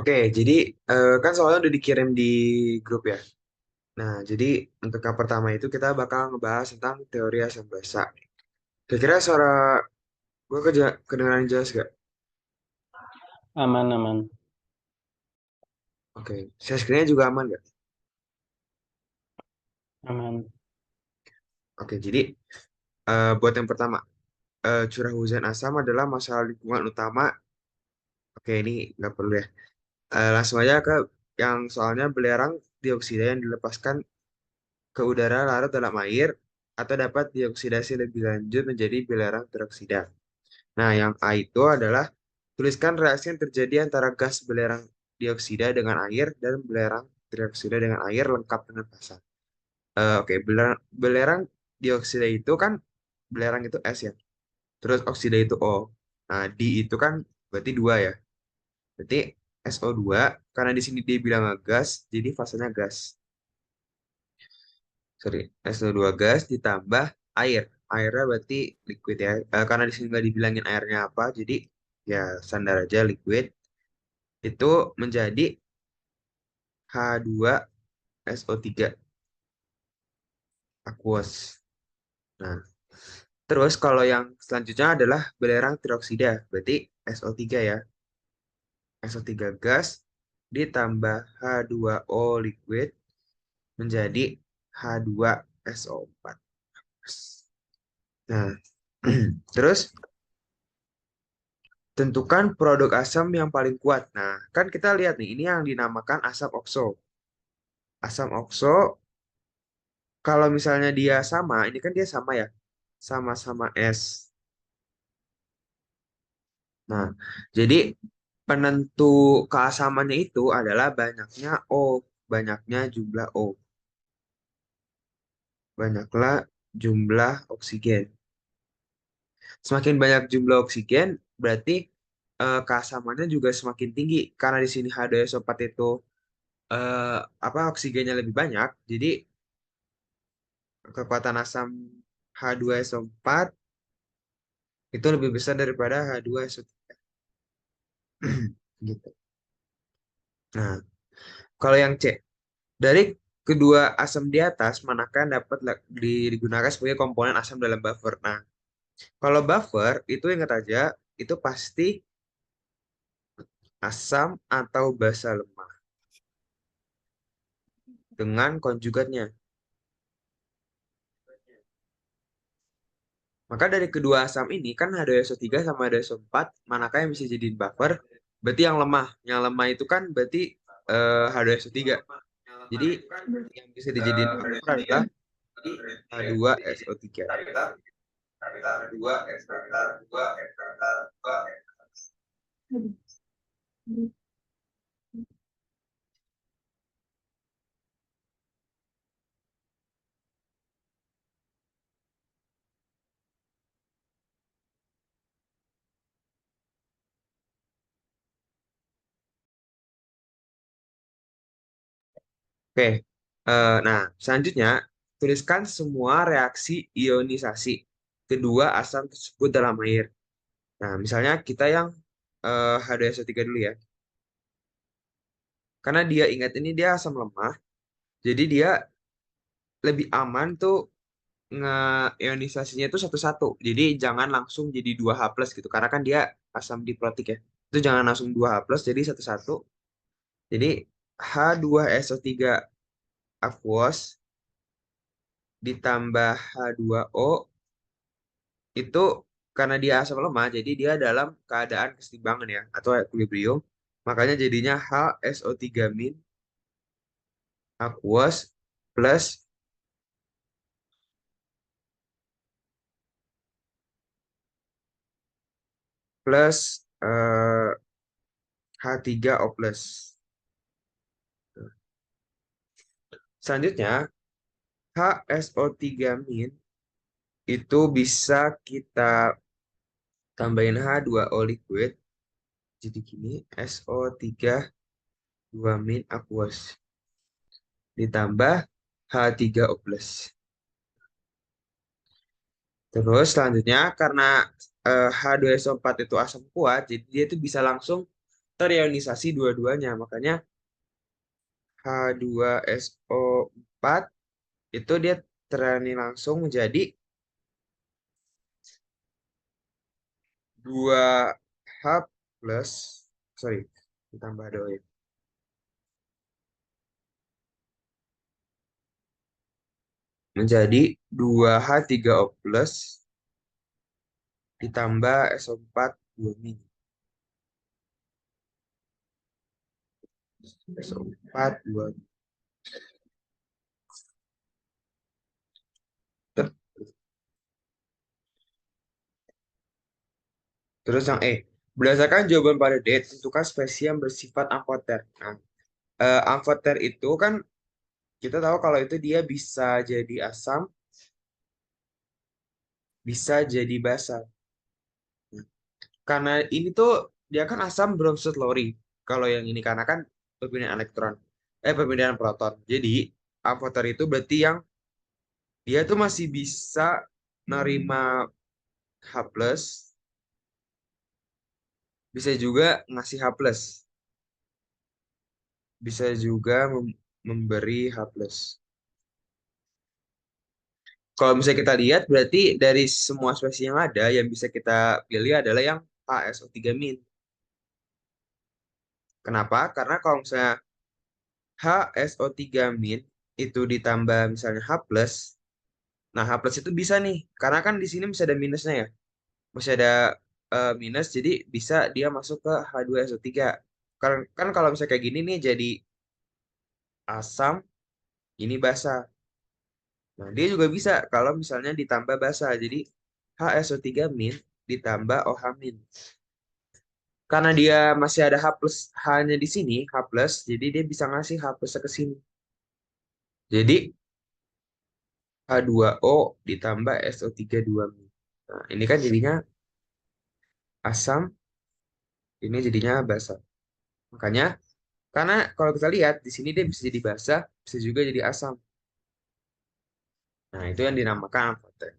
Oke, jadi kan soalnya udah dikirim di grup ya. Nah, jadi untuk yang pertama itu kita bakal ngebahas tentang teori asam basa. Kira-kira suara gue kedengaran jelas gak? Aman, aman, Oke, share screen-nya juga aman gak? aman, Oke, jadi buat yang pertama, curah hujan asam adalah masalah lingkungan utama. Oke, ini nggak perlu ya. Langsung aja ke yang soalnya belerang dioksida yang dilepaskan ke udara larut dalam air atau dapat dioksidasi lebih lanjut menjadi belerang teroksida. Nah, yang A itu adalah tuliskan reaksi yang terjadi antara gas belerang dioksida dengan air dan belerang trioksida dengan air lengkap dengan basa. Oke, belerang dioksida itu kan belerang itu S ya. Terus oksida itu O. Nah, di itu kan berarti dua ya. Berarti SO2 karena di sini dia bilang gas, jadi fasanya gas. Sorry, SO2 gas ditambah air. Airnya berarti liquid ya. Karena di sini nggak dibilangin airnya apa, jadi ya standar aja liquid. Itu menjadi H2SO3 aqueous. Nah, terus kalau yang selanjutnya adalah belerang trioksida, berarti SO3 ya. SO3 gas ditambah H2O liquid menjadi H2SO4. Nah, terus tentukan produk asam yang paling kuat. Nah, kan kita lihat nih, ini yang dinamakan asam okso. Asam okso, kalau misalnya dia sama, ini kan dia sama ya, sama-sama S. Nah, jadi penentu keasamannya itu adalah banyaknya O, banyaknya jumlah O, banyaklah jumlah oksigen. Semakin banyak jumlah oksigen, berarti keasamannya juga semakin tinggi. Karena di sini H2SO4 itu eh, apa oksigennya lebih banyak, jadi kekuatan asam H2SO4 itu lebih besar daripada H2SO3 gitu. Nah, kalau yang C, dari kedua asam di atas, manakah yang dapat digunakan sebagai komponen asam dalam buffer? Nah, kalau buffer itu ingat aja, itu pasti asam atau basa lemah dengan konjugatnya. Maka dari kedua asam ini kan H2SO3 sama H2SO4, manakah yang bisa jadiin buffer? Berarti yang lemah. Yang lemah itu kan berarti H2SO3. Jadi yang bisa dijadiin buffer adalah H2SO3. Oke, nah selanjutnya tuliskan semua reaksi ionisasi kedua asam tersebut dalam air. Nah, misalnya kita yang H2SO3 dulu ya. Karena dia ingat ini dia asam lemah, jadi dia lebih aman tuh nge-ionisasinya itu satu-satu. Jadi jangan langsung jadi 2H plus gitu. Karena kan dia asam diplotik ya. Itu jangan langsung 2H plus jadi satu-satu. Jadi H2SO3 aqueous ditambah H2O itu karena dia asam lemah, jadi dia dalam keadaan keseimbangan ya atau equilibrium. Makanya jadinya HSO3 min aqueous plus plus H3O plus. Selanjutnya HSO3 min itu bisa kita tambahin H2O liquid jadi gini SO3 2 min aqueous ditambah H3O plus. Terus selanjutnya karena H2SO4 itu asam kuat, jadi dia itu bisa langsung terionisasi dua-duanya. Makanya H2SO4 itu dia terani langsung menjadi 2H plus, sorry, ditambah dua ya. Menjadi 2H3O plus ditambah SO4 2 min. SO4 2 min. Terus yang E. Berdasarkan jawaban pada D, tentukan spesies yang bersifat amfoter. Nah, amfoter itu kan kita tahu kalau itu dia bisa jadi asam, bisa jadi basa. Karena ini tuh dia kan asam Bronsted Lowry. Kalau yang ini karena kan perpindahan elektron, perpindahan proton. Jadi amfoter itu berarti yang dia tuh masih bisa nerima H plus, bisa juga ngasih H plus, bisa juga memberi H plus. Kalau misalnya kita lihat, berarti dari semua spesies yang ada, yang bisa kita pilih adalah yang HSO3 min. Kenapa? Karena kalau misalnya HSO3 min itu ditambah misalnya H plus, nah H plus itu bisa nih, karena kan di sini masih ada minusnya ya, masih ada minus, jadi bisa dia masuk ke H2SO3. Kan kalau misalnya kayak gini nih, jadi asam, ini basa. Nah, dia juga bisa kalau misalnya ditambah basa, jadi HSO3 min ditambah OH min. Karena dia masih ada H plus hanya di sini, H plus, jadi dia bisa ngasih H plus ke sini. Jadi H2O ditambah SO3 2 min. Nah, ini kan jadinya asam, ini jadinya basa. Makanya, karena kalau kita lihat di sini dia bisa jadi basa, bisa juga jadi asam. Nah, itu yang dinamakan amfoter.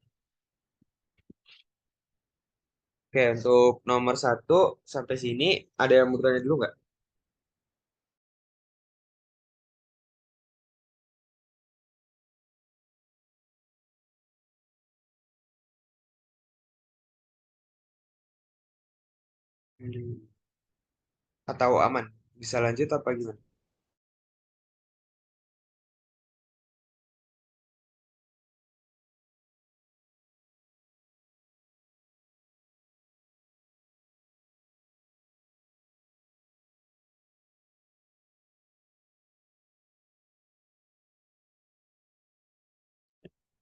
Oke, untuk nomor satu sampai sini ada yang mau tanya dulu nggak? Hmm. Atau aman? Bisa lanjut apa gimana?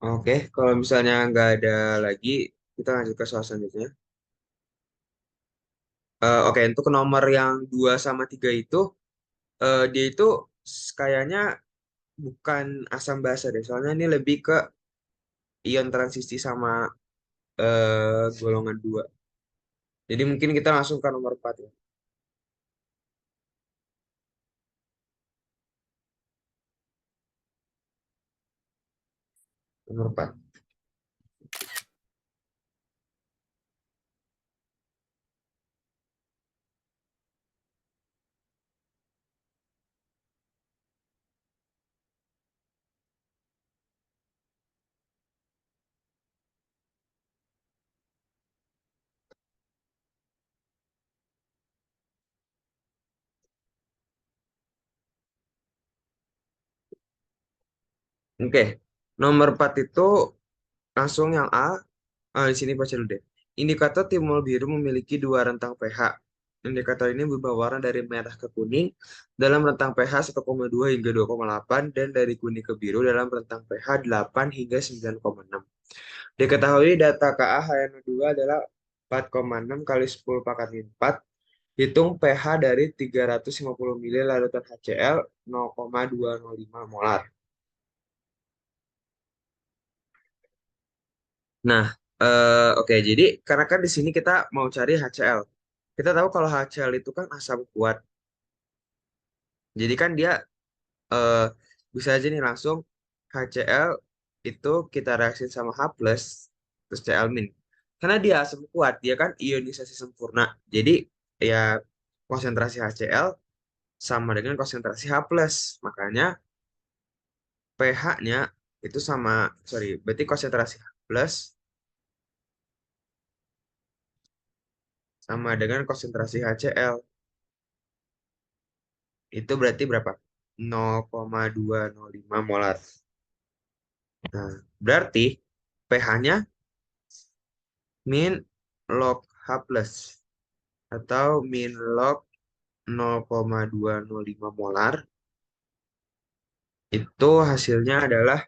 Oke, kalau misalnya nggak ada lagi, kita lanjut ke soal selanjutnya. Oke, untuk nomor yang 2 sama 3 itu, dia itu kayaknya bukan asam basa deh. Soalnya ini lebih ke ion transisi sama golongan 2. Jadi mungkin kita langsung ke nomor 4 ya. Nomor 4. Oke, nomor 4 itu langsung yang A. Di sini baca dulu deh. Indikator timbul biru memiliki dua rentang pH. Indikator ini berubah warna dari merah ke kuning dalam rentang pH 1,2 hingga 2,8 dan dari kuning ke biru dalam rentang pH 8 hingga 9,6. Diketahui data KA-HNO2 adalah 4,6 kali 10 pangkat 4. Hitung pH dari 350 ml larutan HCl 0,205 molar. Nah, oke, jadi karena kan di sini kita mau cari HCl. Kita tahu kalau HCl itu kan asam kuat. Jadi kan dia eh, bisa aja nih langsung HCl itu kita reaksi sama H plus terus Cl min. Karena dia asam kuat, dia kan ionisasi sempurna. Jadi ya konsentrasi HCl sama dengan konsentrasi H plus. Makanya pH-nya itu sama, sorry, berarti konsentrasi H plus sama dengan konsentrasi HCl. Itu berarti berapa? 0,205 molar. Nah, berarti pH-nya min log H plus atau min log 0,205 molar. Itu hasilnya adalah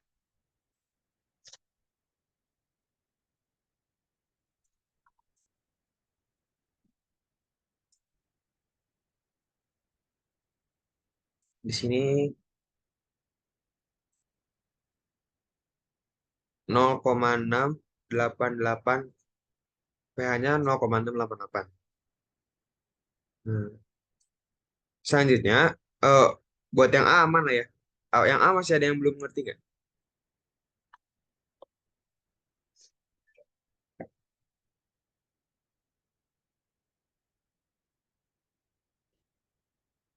di sini 0,688, pH-nya 0,688. Hmm. Selanjutnya, eh, buat yang A aman lah ya. Yang A masih ada yang belum ngerti nggak?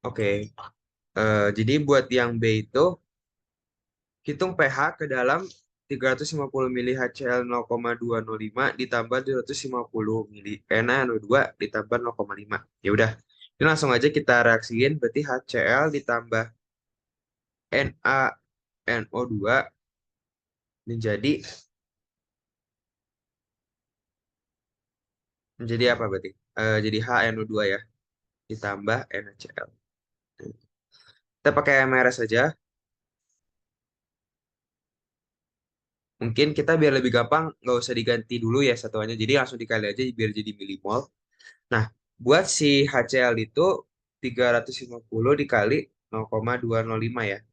Oke. Jadi buat yang B itu, hitung pH ke dalam 350 mili HCl 0,205 ditambah 250 mili Na2 ditambah 0,5. Ya udah. Ini langsung aja kita reaksiin. Berarti HCl ditambah NaNO2 menjadi menjadi apa berarti? Jadi HNO2 ya, ditambah NaCl. Kita pakai MRS saja. Mungkin kita biar lebih gampang, nggak usah diganti dulu ya satuannya. Jadi langsung dikali aja biar jadi milimol. Nah, buat si HCl itu 350 dikali 0,205 ya.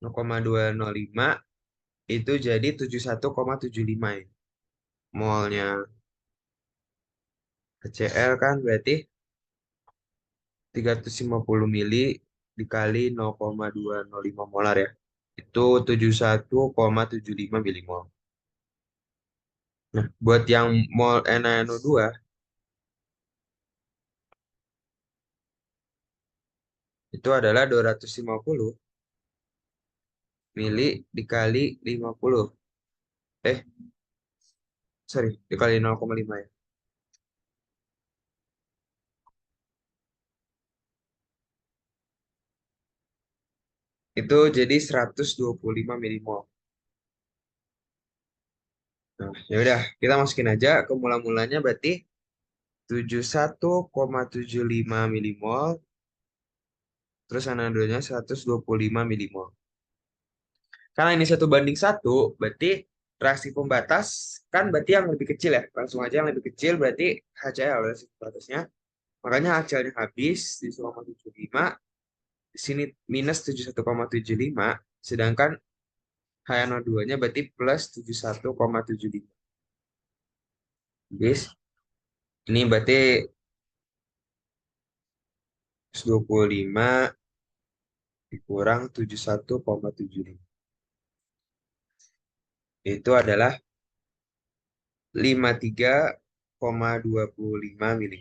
0,205 itu jadi 71,75 ya. Molnya HCl kan berarti 350 mili dikali 0,205 molar ya. Itu 71,75 milimol. Nah, buat yang mol NaNO2 itu adalah 250 mili dikali 50. Eh, sorry, dikali 0,5 ya. Itu jadi 125 milimol. Nah, ya udah, kita masukin aja ke mula-mulanya berarti 71,75 milimol, terus NaNO2-nya 125 milimol. Karena ini 1:1, berarti reaksi pembatas kan berarti yang lebih kecil ya. Langsung aja yang lebih kecil berarti HCl reaksi pembatasnya. Makanya HCl-nya habis di 1,75, di sini minus 71,75, sedangkan HNO2-nya berarti plus 71,75. Habis, ini berarti 125 dikurang 71,75. Itu adalah 53,25 mm.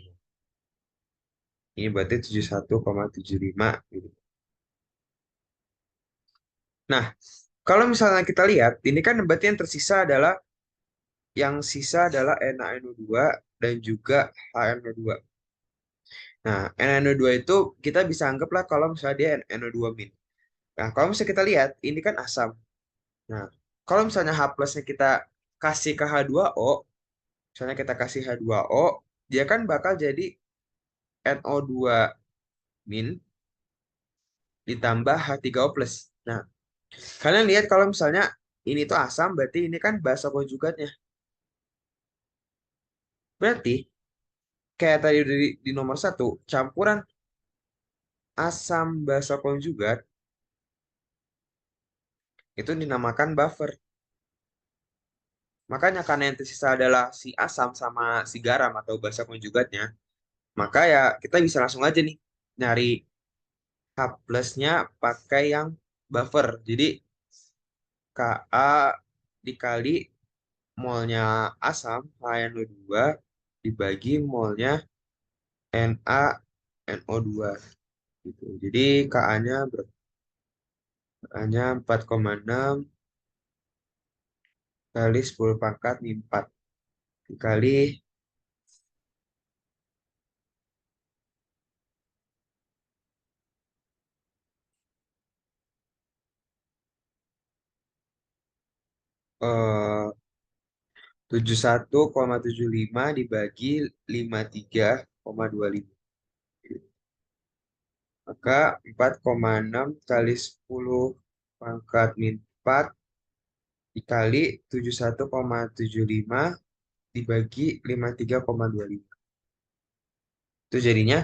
Ini berarti 71,75 mm. Nah, kalau misalnya kita lihat, ini kan berarti yang tersisa adalah NaNO2 dan juga HNO2. Nah, NaNO2 itu kita bisa anggaplah kalau misalnya dia NO2 min. Nah, kalau misalnya kita lihat, ini kan asam. Nah, kalau misalnya H plusnya kita kasih ke H2O, misalnya kita kasih H2O, dia kan bakal jadi NO2 min ditambah H3O plus. Nah, kalian lihat kalau misalnya ini tuh asam, berarti ini kan basa konjugatnya. Berarti kayak tadi di nomor satu, campuran asam basa konjugat itu dinamakan buffer. Makanya karena yang tersisa adalah si asam sama si garam atau basa konjugatnya, maka ya kita bisa langsung aja nih nyari H plusnya pakai yang buffer. Jadi Ka dikali molnya asam HNO2 dibagi molnya Na, NO2 gitu. Jadi Ka-nya Ka-nya 4,6 kali 10 pangkat min 4 dikali 71,75 dibagi 53,25. Maka 4,6 kali 10 pangkat min 4 dikali 71,75 dibagi 53,25. Itu jadinya,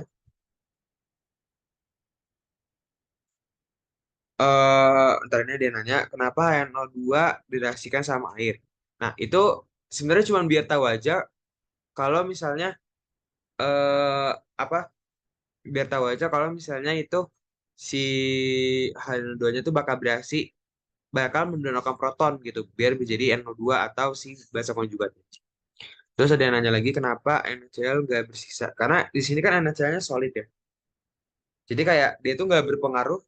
ntar ini dia nanya, kenapa NO2 direaksikan sama air? Nah, itu sebenarnya cuma biar tahu aja kalau misalnya, eh, apa, biar tahu aja kalau misalnya itu si H2-nya itu bakal mendonorkan proton gitu, biar menjadi NO2 atau si basa konjugat. Terus ada yang nanya lagi kenapa NaCl nggak bersisa? Karena di sini kan NaCl-nya solid ya. Jadi kayak dia tuh nggak berpengaruh.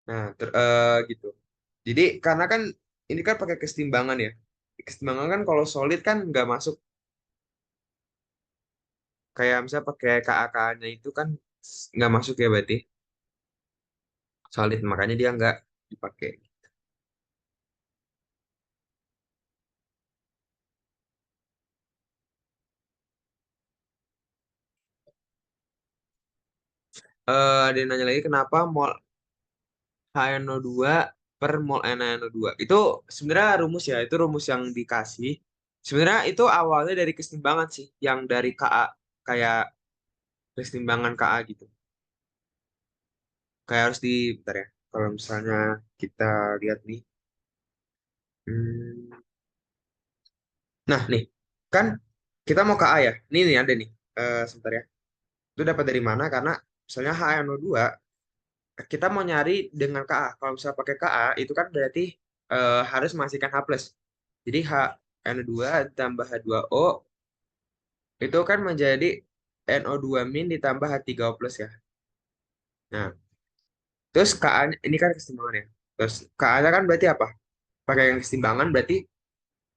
Nah, gitu. Jadi karena kan ini kan pakai kesetimbangan ya. Kesetimbangan kan kalau solid kan nggak masuk. Kayak misalnya pakai KAK-nya itu kan nggak masuk ya berarti. Solid, makanya dia nggak dipakai. Ada yang nanya lagi kenapa mol HNO2 per mol NaNO2. Itu sebenarnya rumus ya, itu rumus yang dikasih. Sebenarnya itu awalnya dari kesetimbangan sih, yang dari KA, kayak kesetimbangan KA gitu. Kayak harus bentar ya. Kalau misalnya kita lihat nih. Hmm, Nah nih, kan kita mau KA ya. Nih ada nih. Sebentar ya. Itu dapat dari mana? Karena misalnya HNO2 kita mau nyari dengan Ka. Kalau misalnya pakai Ka, itu kan berarti harus menghasilkan H+. Jadi HN2 ditambah H2O itu kan menjadi NO2 min ditambah H3O plus ya. Nah, terus Ka ini kan kesetimbangan ya. Terus Ka-nya kan berarti apa? Pakai yang kesetimbangan berarti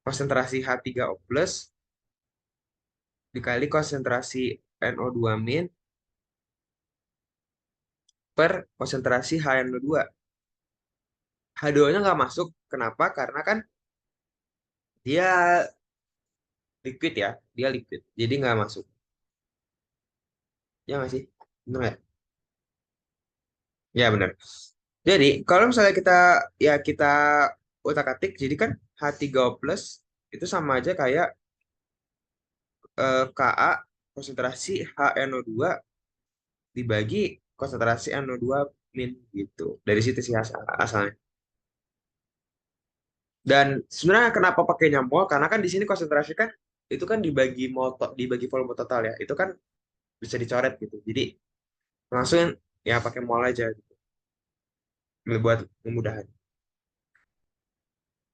konsentrasi H3O plus dikali konsentrasi NO2 min per konsentrasi HNO2. H2O-nya nggak masuk. Kenapa? Karena kan dia liquid ya, dia liquid. Jadi nggak masuk. Ya nggak sih? Bener nggak? Ya benar. Jadi kalau misalnya kita utak-atik, jadi kan H3O plus itu sama aja kayak Ka konsentrasi HNO2 dibagi konsentrasi NO2 min gitu. Dari situ sih asalnya. Dan sebenarnya kenapa pakainya mol? Karena kan di sini konsentrasi kan itu kan dibagi volume total ya. Itu kan bisa dicoret gitu. Jadi langsung ya pakai mol aja gitu. Buat kemudahan.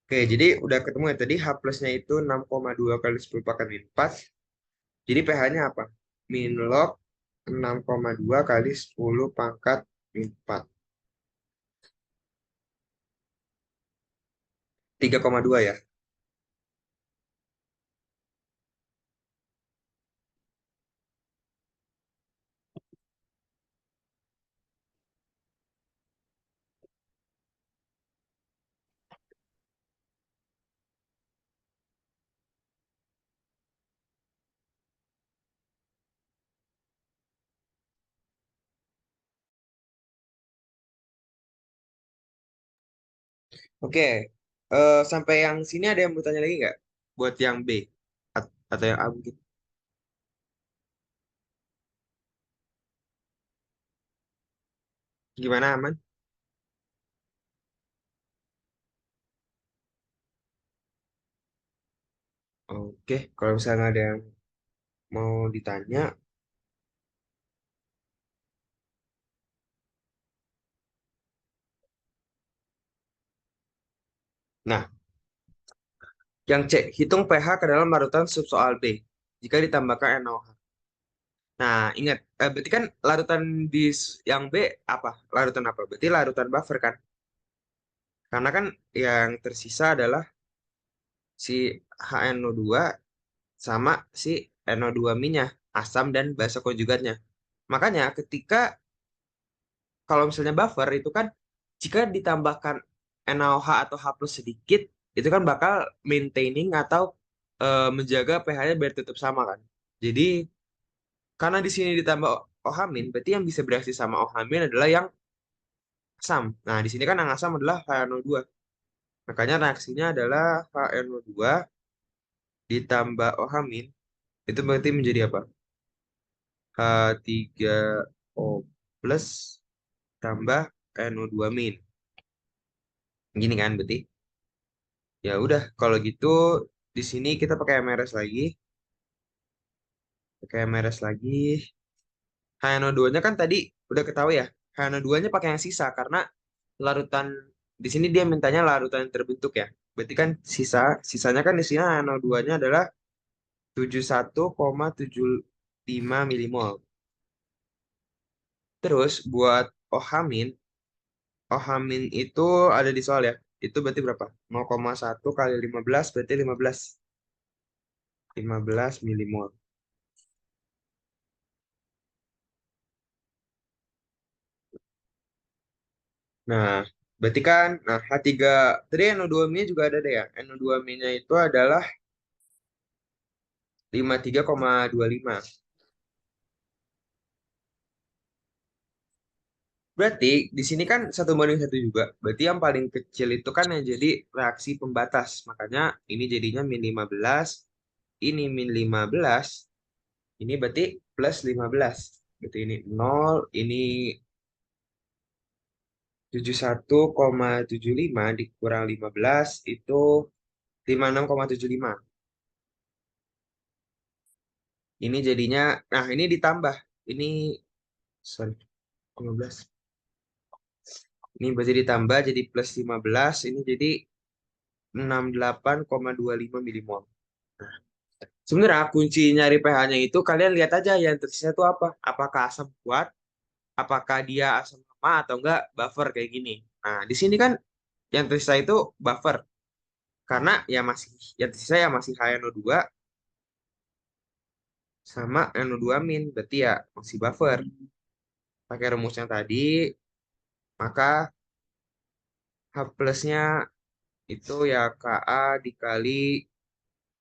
Oke, jadi udah ketemu ya tadi H plusnya itu 6,2 kali 10 pangkat min 4. Jadi pH-nya apa? Min log 6,2 kali 10 pangkat min 4. 3,2 ya. Oke, sampai yang sini ada yang mau tanya lagi nggak? Buat yang B atau yang A mungkin? Gimana aman? Oke, kalau misalnya ada yang mau ditanya, nah, yang C, hitung pH ke dalam larutan subsoal B jika ditambahkan NaOH. Nah, ingat, berarti kan larutan di yang B apa? Larutan apa? Berarti larutan buffer kan? Karena kan yang tersisa adalah si HNO2 sama si NO2-nya, asam dan basa konjugatnya. Makanya ketika kalau misalnya buffer itu kan jika ditambahkan NaOH atau H plus sedikit, itu kan bakal maintaining atau menjaga pH-nya biar tetap sama kan. Jadi karena di sini ditambah OH min, berarti yang bisa bereaksi sama OH min adalah yang asam. Nah, di sini kan yang asam adalah HNO2. Makanya reaksinya adalah HNO2 ditambah OH min, itu berarti menjadi apa? H3O plus tambah NO2 min. Gini kan berarti. Ya udah, kalau gitu di sini kita pakai MRS lagi. Pakai MRS lagi. HNO2-nya kan tadi udah ketahui ya. HNO2-nya pakai yang sisa karena larutan di sini dia mintanya larutan yang terbentuk ya. Berarti kan sisanya kan di sini HNO2-nya adalah 71,75 milimol. Terus buat OH-min, OH-min itu ada di soal ya. Itu berarti berapa? 0,1 kali 15 berarti 15 milimol. Nah, berarti kan, nah H3, tadi NO2-nya juga ada deh ya. NO2-nya itu adalah 53,25. Berarti di sini kan 1 banding 1 juga. Berarti yang paling kecil itu kan yang jadi reaksi pembatas. Makanya ini jadinya min 15, ini min 15, ini berarti plus 15. Berarti ini 0, ini 71,75 dikurang 15 itu 56,75. Ini jadinya, nah ini ditambah. Ini, sorry, 15. Ini berarti ditambah jadi plus 15. Ini jadi 68,25 milimol. Sebenarnya kunci nyari pH-nya itu kalian lihat aja yang tersisa itu apa. Apakah asam kuat, apakah dia asam lemah atau enggak buffer kayak gini. Nah, di sini kan yang tersisa itu buffer. Karena ya masih yang tersisa ya masih HNO2 sama NO2 min. Berarti ya masih buffer. Pakai rumus yang tadi, maka H plusnya itu ya Ka dikali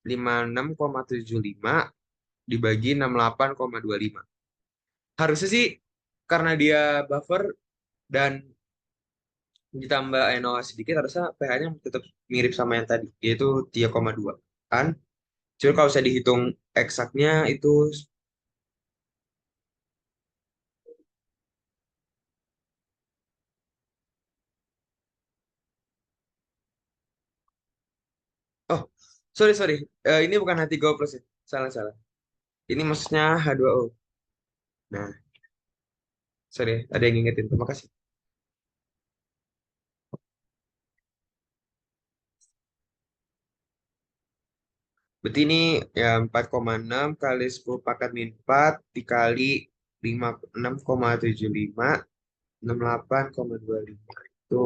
56,75 dibagi 68,25. Harusnya sih karena dia buffer dan ditambah NaOH sedikit harusnya pH-nya tetap mirip sama yang tadi, yaitu 3,2 kan. Cuma kalau saya dihitung eksaknya itu, oh sorry sorry. Ini bukan H3O plus ya, salah salah. Ini maksudnya H2O. Nah, sorry, ada yang ngingetin, terima kasih. Berarti ini ya 4,6 kali 10 pangkat min 4 dikali 56,75, 68,25 itu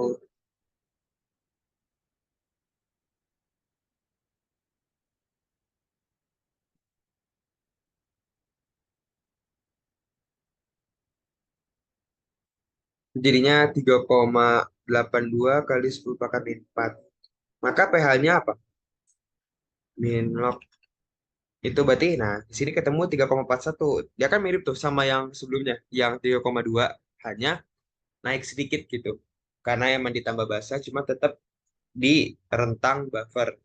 jadinya 3,82 kali 10 pangkat min 4. Maka pH-nya apa? Min log itu berarti, nah di sini ketemu 3,41. Dia kan mirip tuh sama yang sebelumnya, yang 3,2, hanya naik sedikit gitu. Karena emang ditambah basa, cuma tetap di rentang buffer.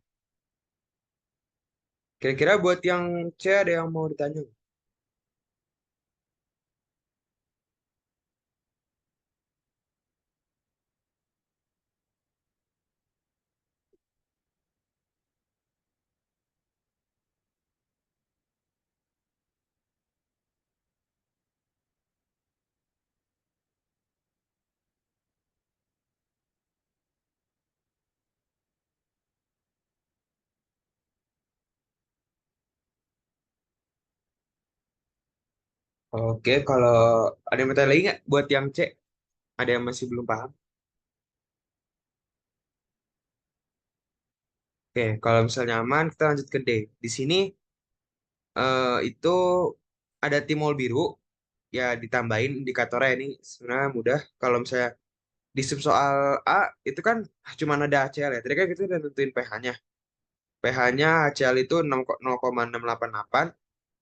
Kira-kira buat yang C ada yang mau ditanya? Oke, kalau ada yang bertanya lagi nggak buat yang C? Ada yang masih belum paham? Oke, kalau misalnya aman, kita lanjut ke D. Di sini itu ada timbul biru, ya ditambahin indikatornya ini sebenarnya mudah. Kalau misalnya di sub soal A, itu kan cuma ada HCl ya. Tadi kan kita udah nentuin pH-nya. pH-nya HCl itu 0,688.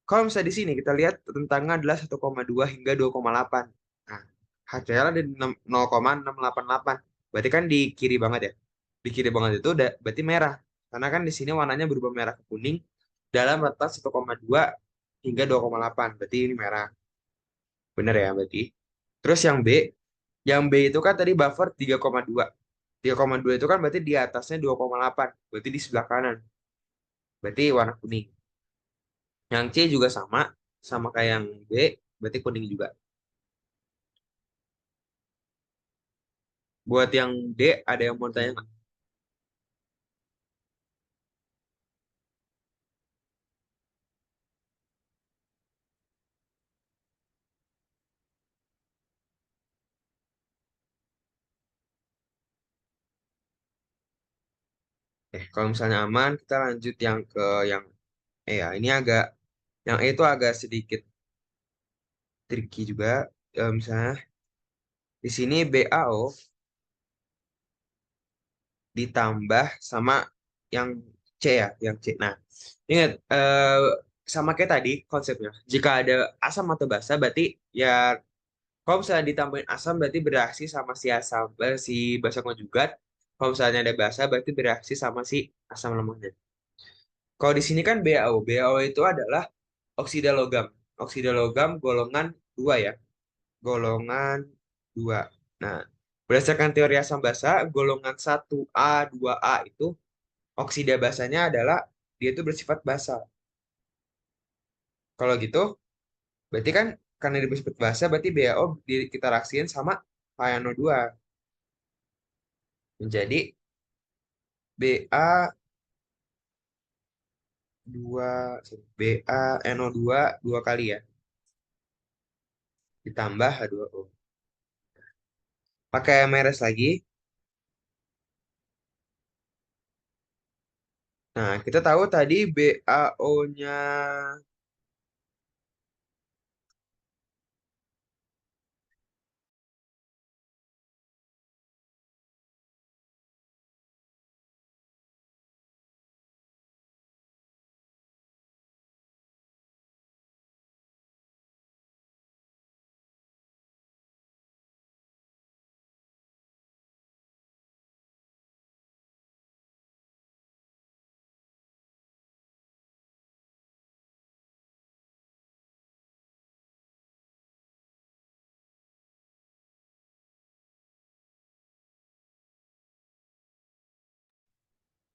Kalau misalnya di sini kita lihat rentangnya adalah 1,2 hingga 2,8. Nah, HCl ada di 0,688. Berarti kan di kiri banget ya. Di kiri banget itu udah berarti merah. Karena kan di sini warnanya berubah merah ke kuning dalam rentang 1,2 hingga 2,8. Berarti ini merah. Bener ya berarti. Terus yang B itu kan tadi buffer 3,2. 3,2 itu kan berarti di atasnya 2,8. Berarti di sebelah kanan. Berarti warna kuning. Yang C juga sama, sama kayak yang B, berarti kuning juga. Buat yang D, ada yang mau tanya nggak? Kalau misalnya aman, kita lanjut yang ke yang E ya. Ini agak, yang E itu agak sedikit tricky juga. Misalnya di sini BAO ditambah sama yang C ya, yang C. Nah, ingat sama kayak tadi konsepnya. Jika ada asam atau basa, berarti ya kalau misalnya ditambahin asam berarti bereaksi sama si asam, si basa konjugat. Kalau misalnya ada basa berarti bereaksi sama si asam lemahnya. Kalau di sini kan BAO. BAO itu adalah oksida logam. Oksida logam golongan 2 ya. Golongan 2. Nah, berdasarkan teori asam basa, golongan 1A, 2A itu oksida basanya adalah dia itu bersifat basa. Kalau gitu, berarti kan karena dia bersifat basa, berarti BAO kita reaksiin sama HNO2 menjadi BA2 BaNO2 dua kali ya ditambah H2O. Pakai MRS lagi. Nah, kita tahu tadi BaO-nya.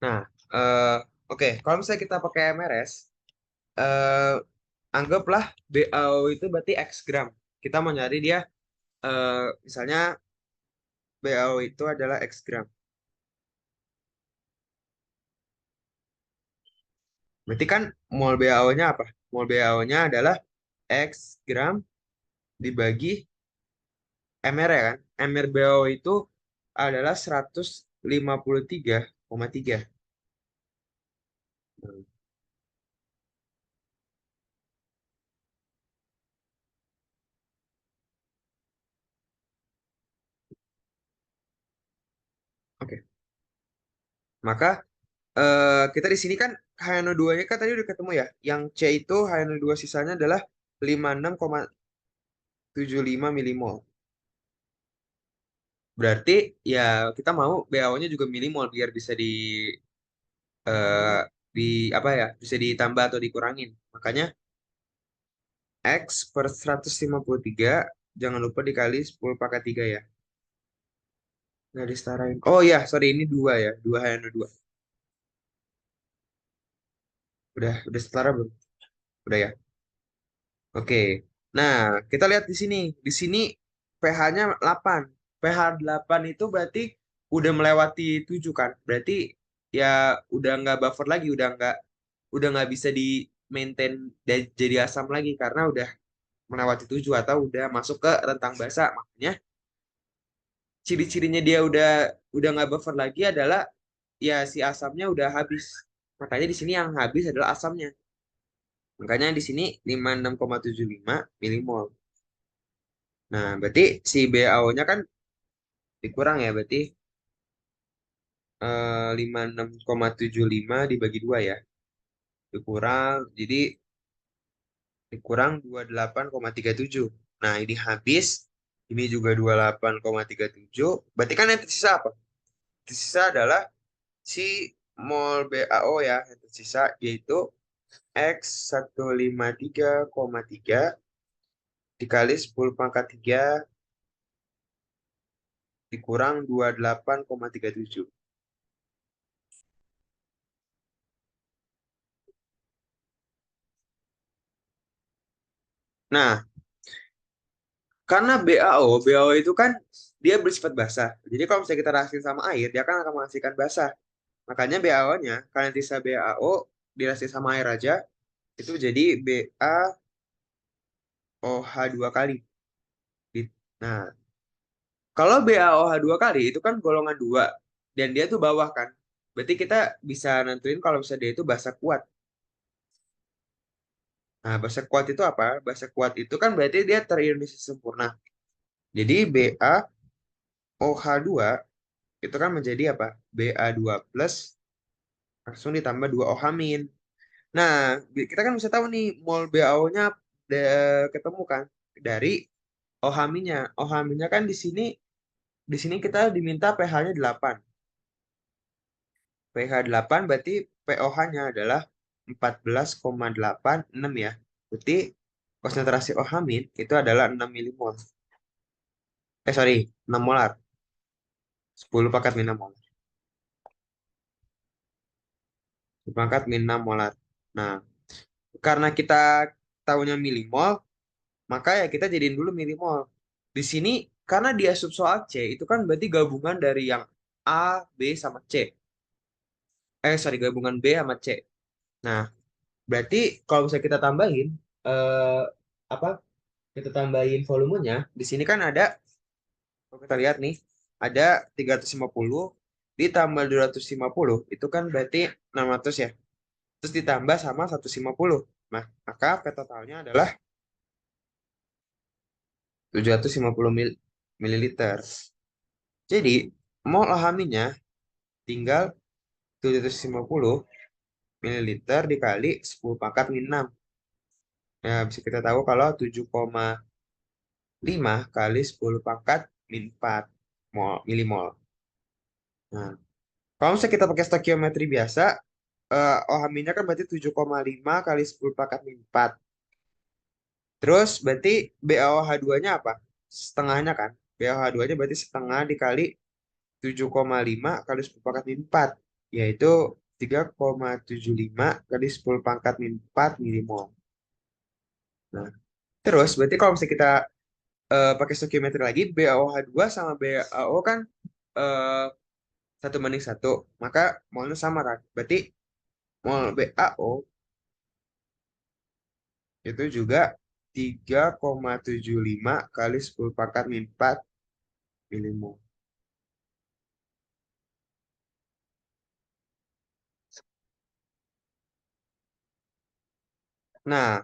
Nah, eh, oke, kalau misalnya kita pakai MRS, eh, anggaplah BaO itu berarti X gram. Kita mau nyari dia, eh, misalnya BaO itu adalah X gram. Berarti kan mol BaO-nya apa? Mol BaO-nya adalah X gram dibagi MR ya kan? MR BaO itu adalah 153,3. Hmm, Oke, maka kita di sini kan HNO2-nya kan tadi udah ketemu ya. Yang C itu HNO2 sisanya adalah 56,75 milimol. Berarti ya kita mau BAO-nya juga milimol biar bisa eh, di apa ya? Bisa ditambah atau dikurangin. Makanya X per 153 jangan lupa dikali 10 pangkat 3 ya. Nggak disetarain. Oh ya, sorry ini 2 ya. 2 HNO2. Udah setara belum? Udah ya. Oke. Nah, kita lihat di sini. Di sini pH-nya 8. pH 8 itu berarti udah melewati 7 kan? Berarti ya udah nggak buffer lagi, udah nggak bisa di maintain dan jadi asam lagi karena melewati 7 atau udah masuk ke rentang basa. Makanya ciri-cirinya dia udah nggak buffer lagi adalah ya si asamnya udah habis. Makanya di sini yang habis adalah asamnya. Makanya di sini 56,75 milimol. Nah, berarti si BAO-nya kan dikurang ya, berarti 56,75 dibagi 2 ya. Dikurang, jadi dikurang 28,37. Nah, ini habis, ini juga 28,37. Berarti kan yang tersisa apa? Tersisa adalah si mol BAO ya, yang tersisa yaitu X153,3 dikali 10 pangkat 3 dikurang 28,37. Nah, karena BAO itu kan dia bersifat basah. Jadi kalau misalnya kita reaksi sama air, dia akan menghasilkan basah. Makanya BAO-nya, kalian bisa BAO direaksi sama air aja, itu jadi BaOH2 kali. Nah, kalau BaOH2 kali itu kan golongan 2, dan dia tuh bawah kan. Berarti kita bisa nentuin kalau misalnya dia itu basa kuat. Nah, basa kuat itu apa? Basa kuat itu kan berarti dia terionisasi sempurna. Jadi BaOH2 itu kan menjadi apa? Ba2 plus langsung ditambah 2 OH min. Nah, kita kan bisa tahu nih mol BaO-nya ketemu kan dari OH minnya. OH minnya kan di sini kita diminta pH-nya 8. pH 8 berarti pOH-nya adalah 14,86 ya. Berarti konsentrasi OH min itu adalah 6 milimol. Sorry, 6 molar. 10 pangkat min 6 molar. 10 pangkat min 6 molar. Nah, karena kita tahunya milimol, maka ya kita jadiin dulu milimol. Di sini karena dia subsoal C, itu kan berarti gabungan dari yang A, B, sama C. Sorry, gabungan B sama C. Nah, berarti kalau misalnya kita tambahin, eh, apa? Kita tambahin volumenya, di sini kan ada, kalau kita lihat nih, ada 350 ditambah 250, itu kan berarti 600 ya. Terus ditambah sama 150. Nah, maka P totalnya adalah 750 mililiter. Jadi, mol alaminya tinggal 750 mililiter dikali 10 pangkat min 6. Nah, bisa kita tahu kalau 7,5 kali 10 pangkat min 4 milimol. Nah, kalau misalnya kita pakai stokiometri biasa, OH-nya kan berarti 7,5 kali 10 pangkat min 4. Terus berarti BaOH2-nya apa? Setengahnya kan? BaOH2-nya berarti setengah dikali 7,5 kali 10 pangkat min 4, yaitu 3,75 kali 10 pangkat min 4 milimol. Nah, terus berarti kalau misalnya kita pakai stoichiometri lagi, BaOH2 sama BaO kan eh, 1 banding 1, maka molnya sama kan? Berarti mol BaO itu juga 3,75 kali 10 pangkat min 4 milimol. Nah,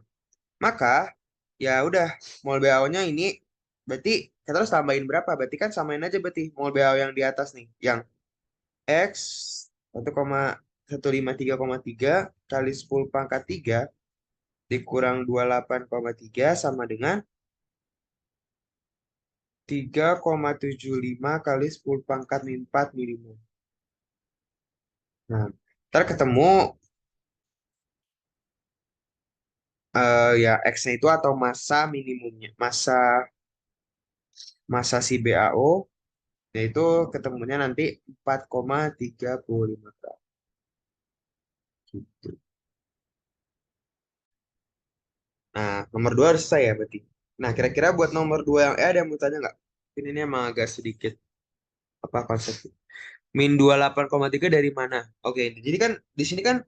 maka ya udah mol BaO-nya ini berarti kita harus tambahin berapa? Berarti kan samain aja berarti mol BaO yang di atas nih, yang X 1,153,3 kali 10 pangkat 3 dikurang 28,3 sama dengan 3,75 kali 10 pangkat min 4 milimol. Nah, ntar ketemu ya X-nya itu atau massa minimumnya, massa si BaO, yaitu ketemunya nanti 4,35 gram. Gitu. Nah, nomor 2 harus selesai ya berarti. Nah, kira-kira buat nomor 2 yang ada yang mau tanya nggak? Ini emang agak sedikit apa konsep. Min 28,3 dari mana? Oke, jadi kan di sini kan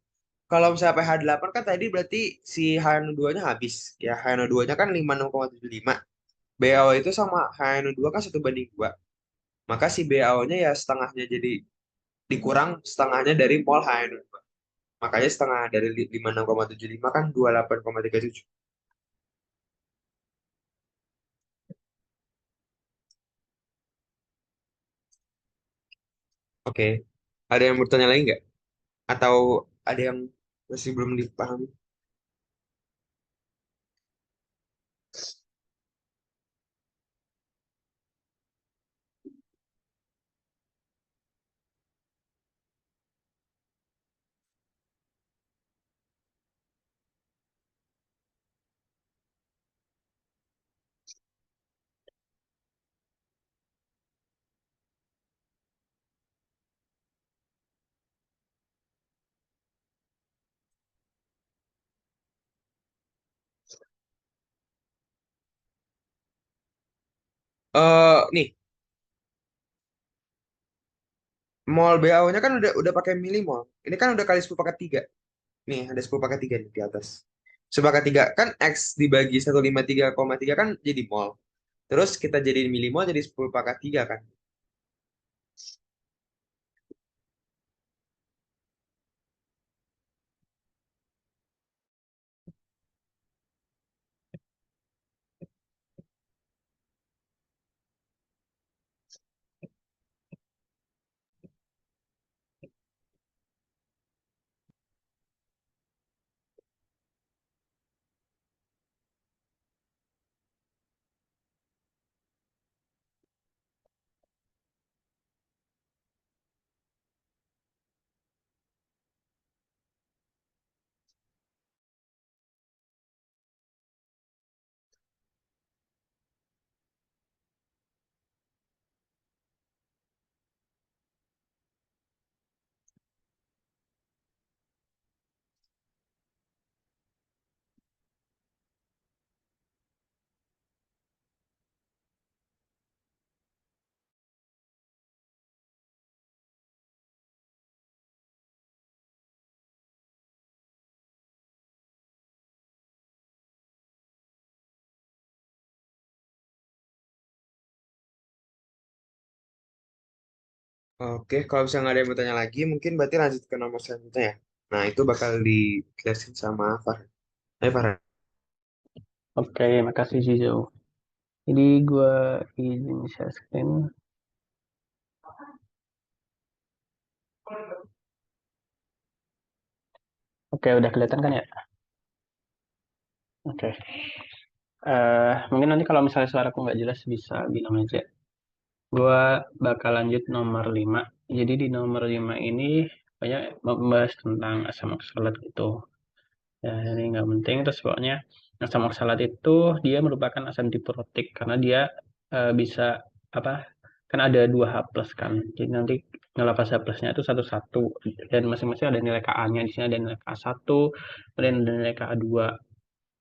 kalau misalnya pH 8 kan tadi berarti si HNO2-nya habis. Ya, HNO2-nya kan 56,75. BaO itu sama HNO2 kan 1:2. Maka si BaO-nya ya setengahnya jadi dikurang setengahnya dari mol HNO2. Makanya setengah dari 56,75 kan 28,37. Oke. Ada yang bertanya lagi nggak? Atau ada yang masih belum dipahami? Nih, mol BAO-nya kan udah pakai milimol. Ini kan udah kali 10 pangkat 3. Nih, ada 10 pangkat 3 nih di atas. 10 pangkat 3 kan X dibagi 153,3 kan jadi mol. Terus kita jadiin milimol jadi 10 pangkat 3 kan. Oke, kalau misalnya nggak ada yang bertanya lagi, mungkin berarti lanjut ke nomor selanjutnya ya. Nah, itu bakal dijelasin sama Farhan. Ayo Farhan. Oke, makasih Zizo. Jadi gue izin share screen. Oke, udah kelihatan kan ya? Oke. Mungkin nanti kalau misalnya suaraku nggak jelas bisa bilang aja. Gue bakal lanjut nomor 5. Jadi di nomor 5 ini banyak membahas tentang asam oksalat gitu. Ya, ini nggak penting. Terus pokoknya asam oksalat itu dia merupakan asam diprotik karena dia bisa apa? Kan ada dua H plus kan. Jadi nanti ngelapas H plusnya itu satu-satu dan masing-masing ada nilai Ka-nya. Di sini ada nilai Ka1, kemudian ada nilai Ka2.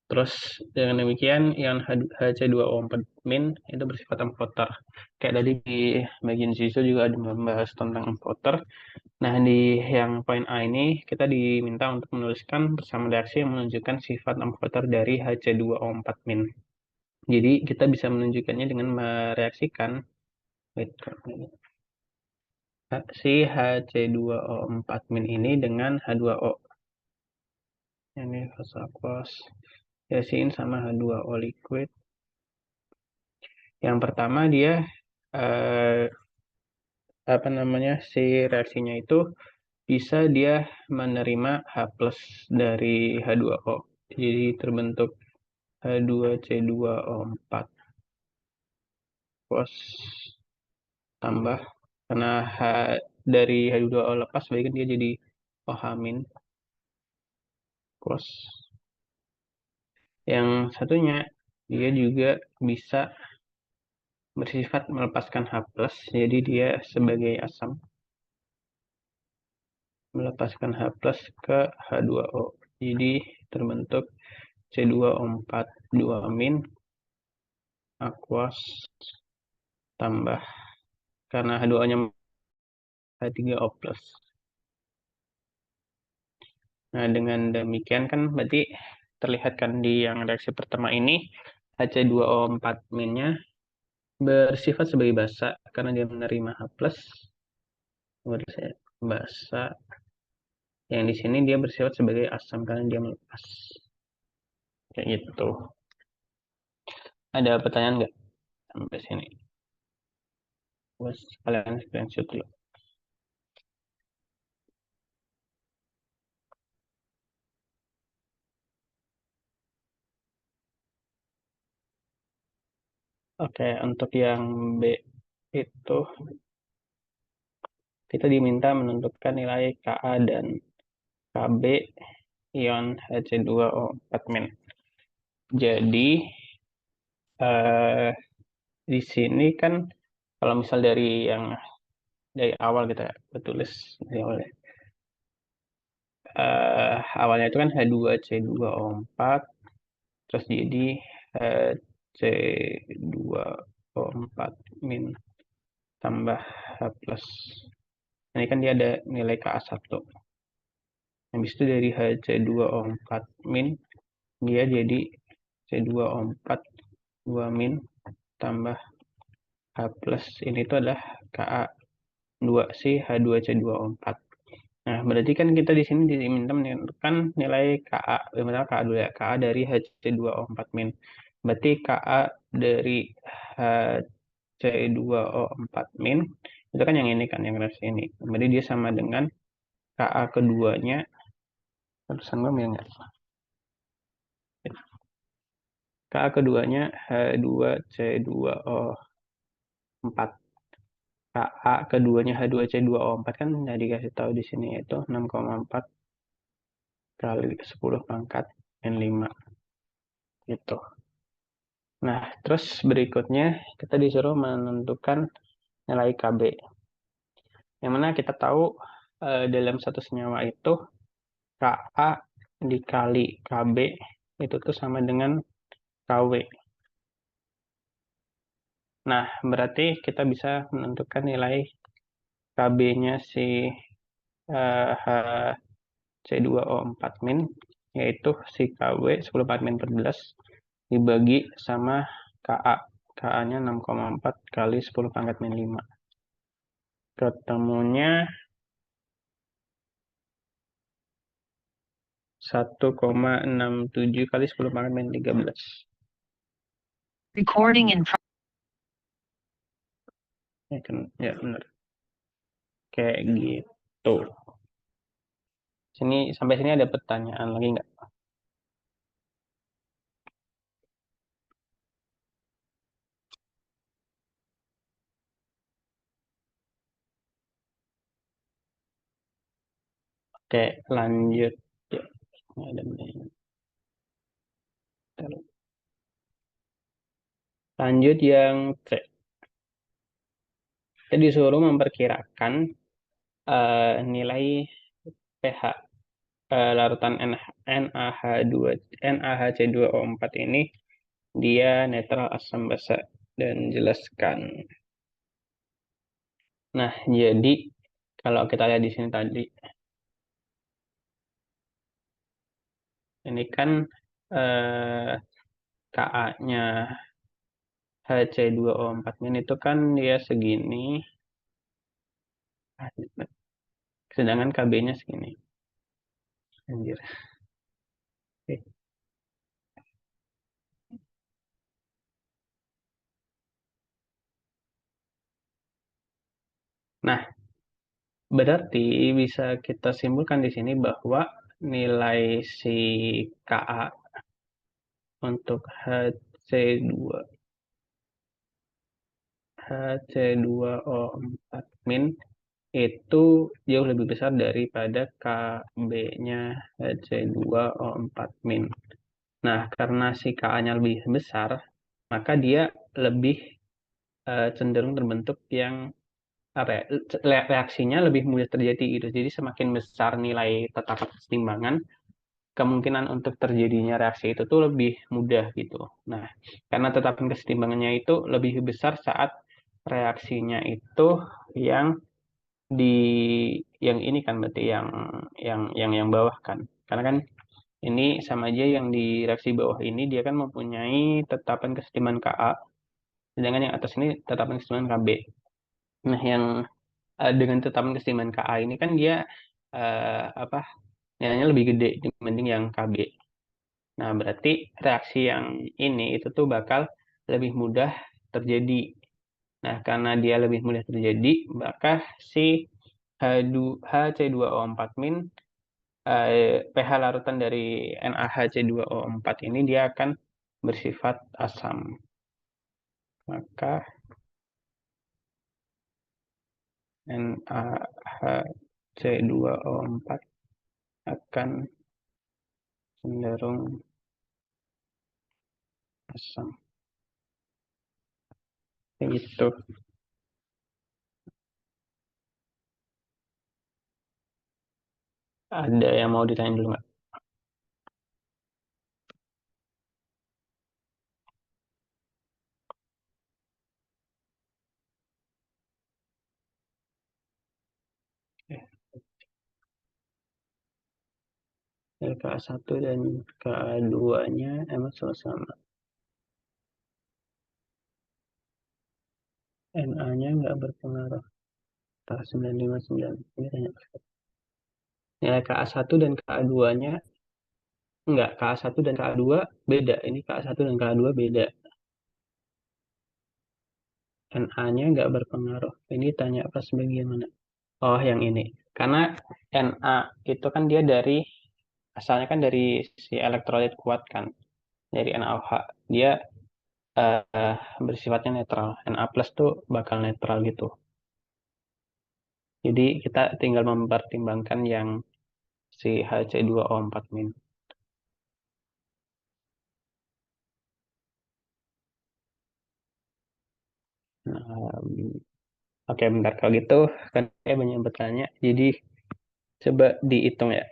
Terus dengan demikian ion Hc2O4 min itu bersifat amfoter. Kayak tadi di bagian siswa juga ada membahas tentang amfoter. Nah, di yang poin A ini kita diminta untuk menuliskan bersama reaksi yang menunjukkan sifat amfoter dari Hc2O4 min. Jadi kita bisa menunjukkannya dengan mereaksikan wait, si Hc2O4 min ini dengan H2O. Ini fase aqueous. Reaksiin sama H2O liquid. Yang pertama dia eh, apa namanya si reaksinya itu bisa dia menerima H plus dari H2O. Jadi terbentuk H2C2O4 pos tambah karena dari H2O lepas berarti kan dia jadi OH min pos. Yang satunya dia juga bisa bersifat melepaskan H plus jadi dia sebagai asam melepaskan H plus ke H2O. Jadi terbentuk C2O4 2 min aqueous tambah karena H2O-nya H3O plus. Nah, dengan demikian kan berarti terlihat kan di yang reaksi pertama ini Hc2O4-nya bersifat sebagai basa karena dia menerima H+, basa. Yang di sini dia bersifat sebagai asam karena dia melepas. Kayak gitu. Ada pertanyaan nggak sampai sini? Bos, kalian screenshot dulu. Oke, untuk yang B itu kita diminta menentukan nilai Ka dan Kb ion Hc2O4-. Jadi eh, di sini kan kalau misal dari awal kita tulis dari awal ya. Awalnya itu kan H2C2O4 terus jadi C2O4 min tambah H plus. Ini kan dia ada nilai Ka1. Habis itu dari Hc2O4 min dia jadi C2O4 2 min tambah H plus. Ini tuh adalah Ka2 H2C2O4. Nah, berarti kan kita di sini diminta menentukan nilai Ka. Misalnya Ka dulu ya, Ka dari Hc2O4 min. Berarti Ka dari Hc2O4 min itu kan yang ini kan, yang reaksi ini. Berarti dia sama dengan Ka keduanya, terusan gue ya nggak? Ka keduanya H2C2O4. Ka keduanya H2C2O4 kan udah dikasih tahu di sini yaitu 6,4 kali 10 pangkat N5 gitu. Nah, terus berikutnya kita disuruh menentukan nilai Kb. Yang mana kita tahu dalam satu senyawa itu Ka dikali Kb itu tuh sama dengan Kw. Nah, berarti kita bisa menentukan nilai Kb-nya si HC2O4 min, yaitu si Kw 10 min per 11 dibagi sama Ka. Ka-nya 6,4 kali 10 pangkat min 5. Ketemunya 1,67 kali 10 pangkat min 13. Recording in Ya, kan? Ya benar. Kayak gitu. Sampai sini ada pertanyaan lagi nggak? Oke, lanjut. Ya, ada lanjut yang C. Kita disuruh memperkirakan nilai pH larutan NaH2 NaHC2O4 ini dia netral asam basa dan jelaskan. Nah, jadi kalau kita lihat di sini tadi ini kan eh, Ka-nya Hc2O4 min itu kan dia segini, sedangkan Kb-nya segini. Anjir. Oke. Nah, berarti bisa kita simpulkan di sini bahwa nilai si Ka untuk Hc2 Hc2O4 min itu jauh lebih besar daripada Kb-nya Hc2O4 min. Nah, karena si Ka-nya lebih besar, maka dia lebih cenderung terbentuk yang apa ya, reaksinya lebih mudah terjadi gitu. Jadi semakin besar nilai tetapan kesetimbangan, kemungkinan untuk terjadinya reaksi itu tuh lebih mudah gitu. Nah, karena tetapan kesetimbangannya itu lebih besar saat reaksinya itu yang di yang ini kan berarti yang bawah kan. Karena kan ini sama aja yang di reaksi bawah ini dia kan mempunyai tetapan kesetimbangan Ka, sedangkan yang atas ini tetapan kesetimbangan Kb. Nah, yang dengan tetapan kesetimbangan Ka ini kan dia apa nilainya lebih gede dibanding yang Kb. Nah, berarti reaksi yang ini itu tuh bakal lebih mudah terjadi. Nah, karena dia lebih mudah terjadi, maka si HC2O4 min pH larutan dari NaHC2O4 ini dia akan bersifat asam. Maka NaHC2O4 akan cenderung asam. Kayak gitu. Ada yang mau ditanya dulu nggak? Ka1 dan Ka2-nya emang sama-sama. Na-nya nggak berpengaruh. Ka959. Ini tanya. Nilai Ka1 dan Ka2-nya enggak. Ka1 dan Ka2 beda. Ini Ka1 dan Ka2 beda. Na-nya nggak berpengaruh. Ini tanya pas bagaimana? Oh, yang ini. Karena Na itu kan dia dari, asalnya kan dari si elektrolit kuat kan. Dari NaOH. Dia eh, bersifatnya netral. Na plus tuh bakal netral gitu. Jadi kita tinggal mempertimbangkan yang si HC2O4 min. Nah, oke, bentar kalau gitu kan saya banyak yang bertanya. Jadi coba dihitung ya.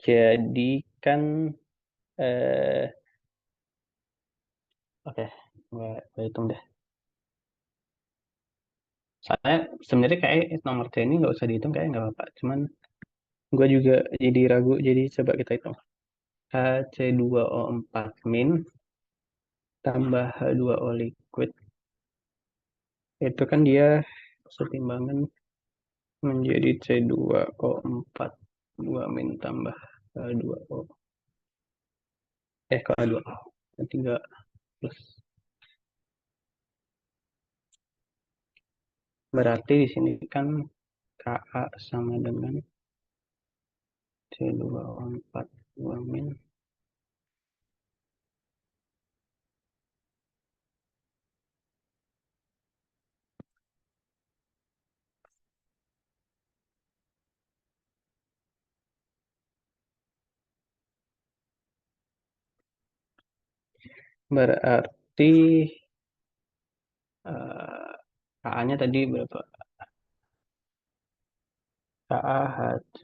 Jadi kan eh oke, gue hitung deh. Soalnya sebenarnya kayak nomor C ini nggak usah dihitung kayak nggak apa-apa. Cuman gue juga jadi ragu. Jadi coba kita hitung. HC2O4 min tambah H2O liquid itu kan dia setimbangan menjadi C2O4 2 min tambah H2O kok H2O 3 plus, berarti di sini kan Ka sama dengan C2O4 2 min, berarti Ka-nya tadi berapa? KAHC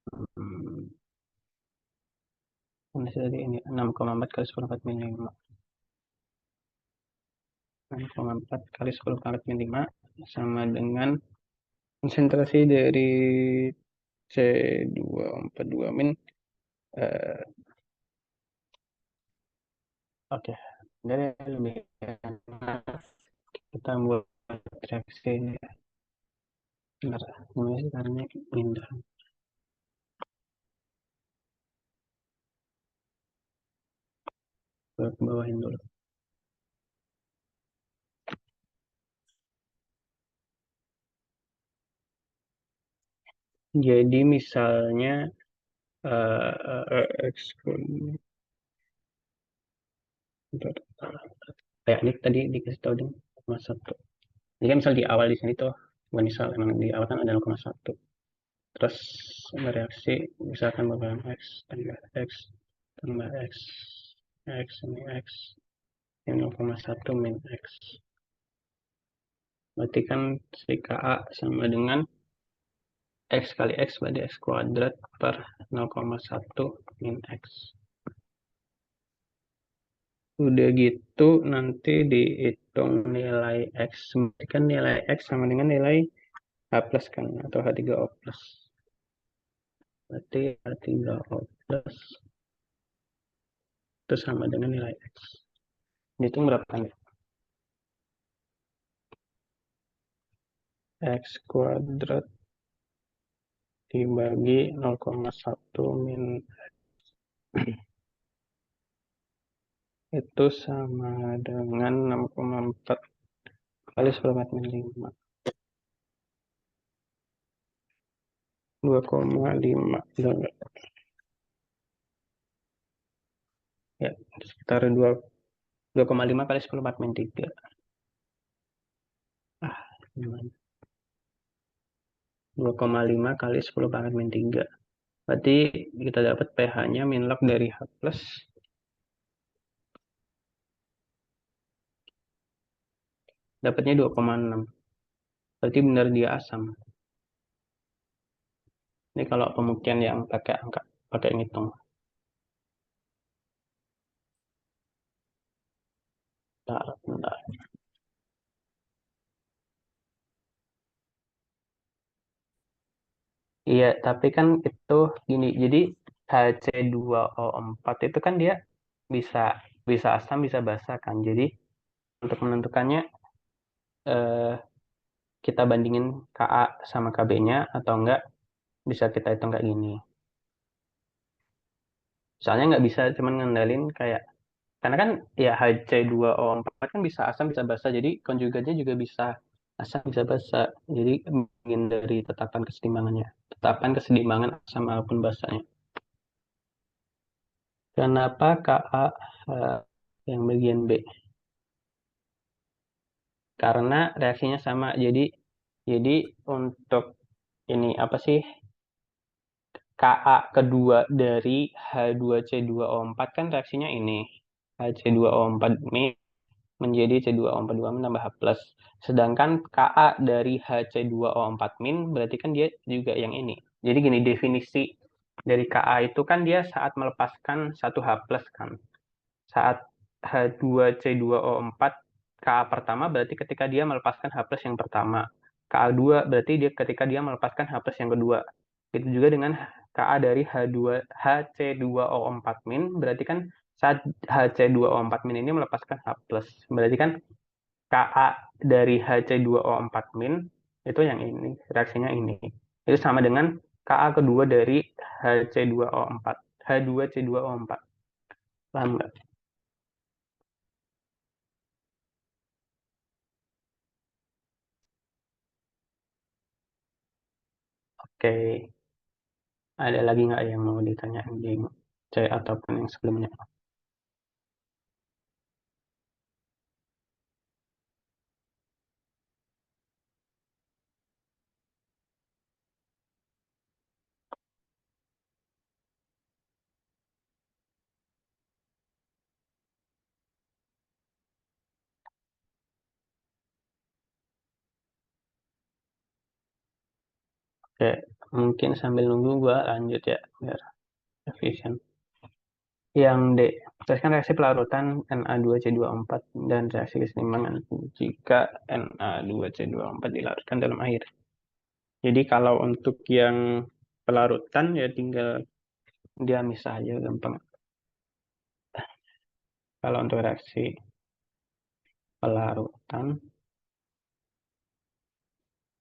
hmm, tadi ini 6,4 kali 10 4 min 5, 6,4 kali 10 4 min 5 sama dengan konsentrasi dari C2O4 2 min. eh, oke, dari lebih enak kita buat reaksi ini. Bentar, gimana sih caranya pindah ke bawahin dulu. Jadi misalnya X kayak ini tadi dikasih tahu dong 0,1. Jadi kan misal di awal di sini tuh, bukan misal emang di awal kan ada 0,1. Terus bereaksi misalkan bakalan tambah X ini X ini 0,1 min X. Berarti kan si Ka sama dengan X kali X berarti X kuadrat per 0,1 min X. Udah gitu nanti dihitung nilai X. Berarti kan nilai X sama dengan nilai H plus kan atau H3O plus. Berarti R3O plus itu sama dengan nilai X. Dihitung berapa kan? X kuadrat dibagi 0,1 min itu sama dengan 6,4 kali 10 min 5. 2,5. Ya, sekitar 2,5 kali 10 min 3. Ah, gimana? 2,5 kali 10 pangkat min 3. Berarti kita dapat pH-nya min log dari H plus. Dapatnya 2,6. Berarti benar dia asam. Ini kalau pembuktian yang pakai angka, pakai ngitung. Bentar, bentar. Iya, tapi kan itu gini. Jadi HC2O4 itu kan dia bisa bisa asam, bisa basa kan. Jadi untuk menentukannya eh, kita bandingin Ka sama Kb-nya atau enggak bisa kita hitung kayak gini. Soalnya nggak bisa cuman ngendalin kayak karena kan ya HC2O4 kan bisa asam bisa basa. Jadi konjugatnya juga bisa asam bisa basa. Jadi menghindari tetapan keseimbangannya. Tetapan keseimbangan asam maupun basanya. Kenapa Ka yang bagian B? Karena reaksinya sama. Jadi untuk ini apa sih? Ka kedua dari H2C2O4 kan reaksinya ini. HC2O4 menjadi C2O4 2 menambah H+. Sedangkan Ka dari HC2O4 min berarti kan dia juga yang ini. Jadi gini definisi dari Ka itu kan dia saat melepaskan satu H+ kan. Saat H2C2O4 Ka pertama berarti ketika dia melepaskan H+ yang pertama. Ka2 berarti dia ketika dia melepaskan H+ yang kedua. Itu juga dengan Ka dari HC2O4 min berarti kan saat HC2O4 min ini melepaskan H+. Berarti kan Ka dari HC2O4 min itu yang ini, reaksinya ini. Itu sama dengan Ka kedua dari HC2O4, H2C2O4. Paham nggak? Oke, ada lagi nggak yang mau ditanya di C ataupun yang sebelumnya? Oke, mungkin sambil nunggu gua lanjut ya, biar efisien. Yang D, teruskan reaksi pelarutan Na2C24 dan reaksi keseimbangan jika Na2C24 dilarutkan dalam air. Jadi kalau untuk yang pelarutan ya tinggal dia misah aja gampang. Kalau untuk reaksi pelarutan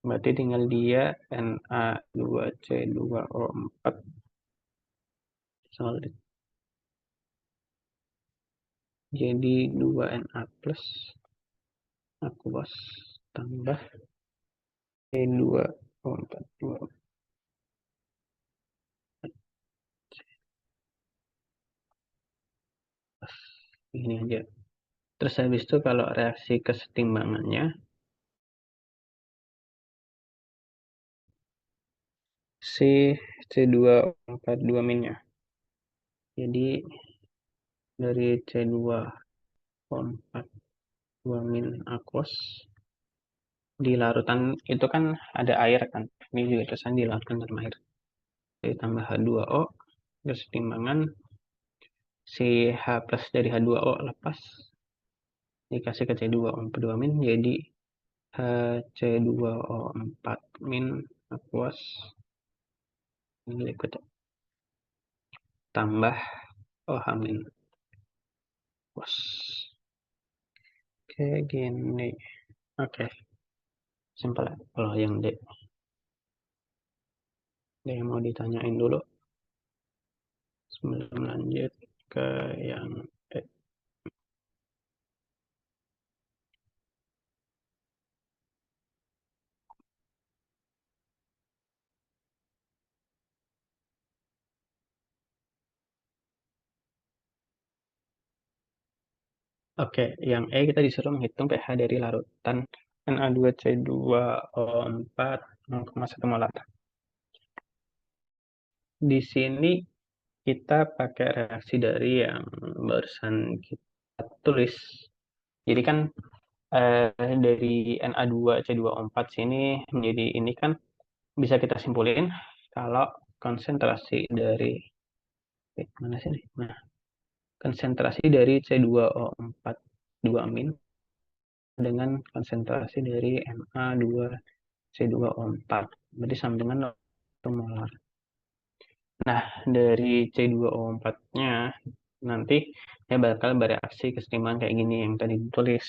berarti tinggal dia Na2C2O4 solid. Jadi 2Na plus aqueous tambah C2O4 ini aja. Terus habis itu kalau reaksi kesetimbangannya si C2O42 minnya. Jadi dari C2O42 min aqueous di larutan itu kan ada air kan. Ini juga terusan dilarutkan dalam air. Ditambah H2O kesetimbangan si H plus dari H2O lepas dikasih ke C2O42 min jadi HC2O4 min aqueous ini liquid. tambah OH min. Bos. Oke, gini. Oke, simpel ya. Kalau yang D. D yang mau ditanyain dulu. Sebelum lanjut ke yang E. Oke, yang E kita disuruh menghitung pH dari larutan Na2C2O4 0,1 molar. Di sini kita pakai reaksi dari yang barusan kita tulis. Jadi kan dari Na2C2O4 sini menjadi ini kan bisa kita simpulin kalau konsentrasi dari mana sih nih? Nah, konsentrasi dari C2O4 2 amin dengan konsentrasi dari Na2C2O4 berarti sama dengan 1 molar. Nah, dari C2O4-nya nanti ya bakal bereaksi keseimbangan kayak gini yang tadi ditulis.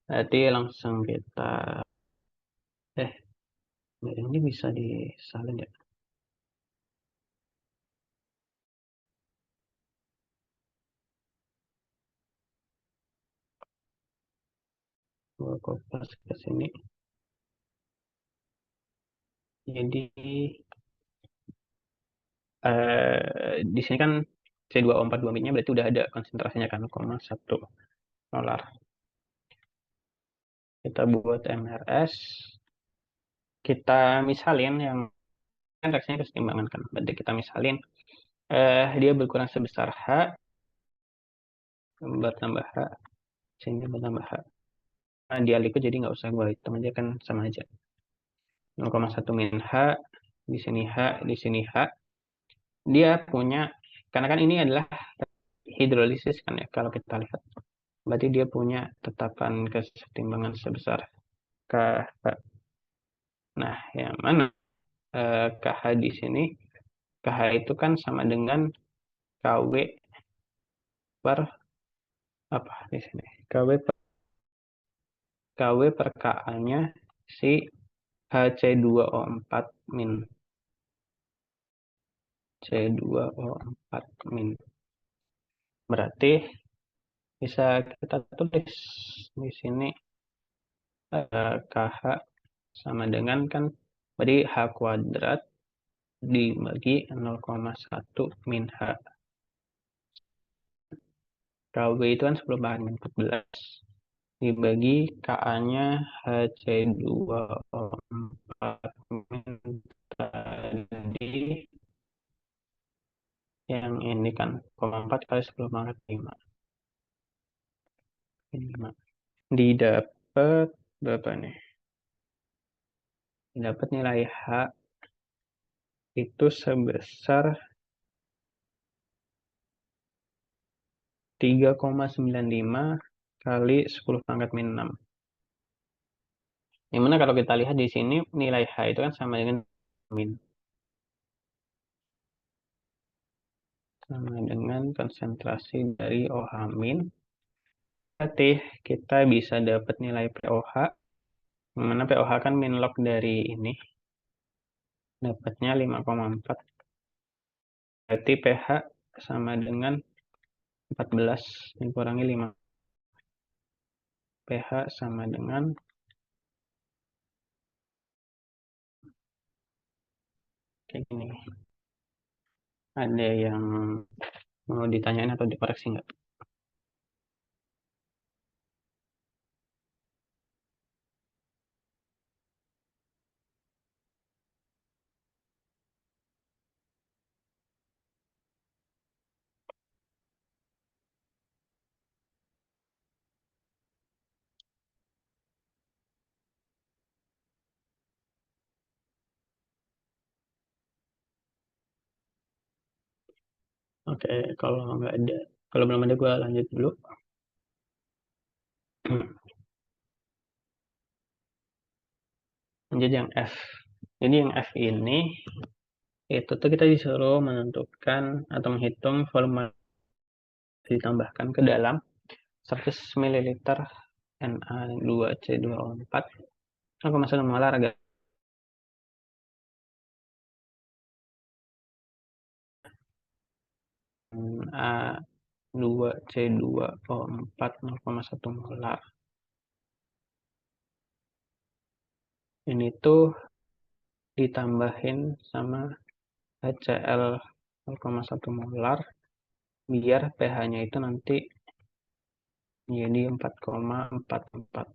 Berarti langsung kita eh ini bisa disalin ya. Gua kopas ke sini. Jadi di sini kan C2O4 2-nya berarti udah ada konsentrasinya kan 0,1 molar. Kita buat MRS, kita misalin yang kan reaksinya keseimbangan kan. Berarti kita misalin dia berkurang sebesar H bertambah H sehingga bertambah H. Nah, dia liquid jadi nggak usah gua hitung aja kan sama aja. 0,1 min H, di sini H, di sini H. Dia punya, karena kan ini adalah hidrolisis kan ya, kalau kita lihat. Berarti dia punya tetapan kesetimbangan sebesar KH. Nah, yang mana KH di sini? KH itu kan sama dengan KW per apa di sini? KW per KA-nya si HC2O4 min. C2O4 min. Berarti bisa kita tulis di sini KH sama dengan kan berarti H kuadrat dibagi 0,1 min H. KW itu kan 10 banding 14 dibagi KA-nya HC2O4 min tadi yang ini kan 0,4 kali 10 pangkat 5. Didapat berapa nih? Dapat nilai H itu sebesar 3,95 kali 10 pangkat min 6. Yang mana kalau kita lihat di sini nilai H itu kan sama dengan min. Sama dengan konsentrasi dari OH min. Berarti kita bisa dapat nilai pOH. Yang mana pOH kan min log dari ini. Dapatnya 5,4. Berarti pH sama dengan 14 dikurangi 5. pH sama dengan kayak gini. Ada yang mau ditanyain atau dikoreksi nggak? Oke, kalau nggak ada, kalau belum ada gue lanjut dulu. Lanjut yang F. Jadi yang F ini Itu tuh kita disuruh menentukan atau menghitung volume ditambahkan ke dalam 100 ml Na2C2O4 0,1 molar agar A2C2O4 0,1 molar. Ini tuh ditambahin sama HCl 0,1 molar biar pH-nya itu nanti jadi 4,44.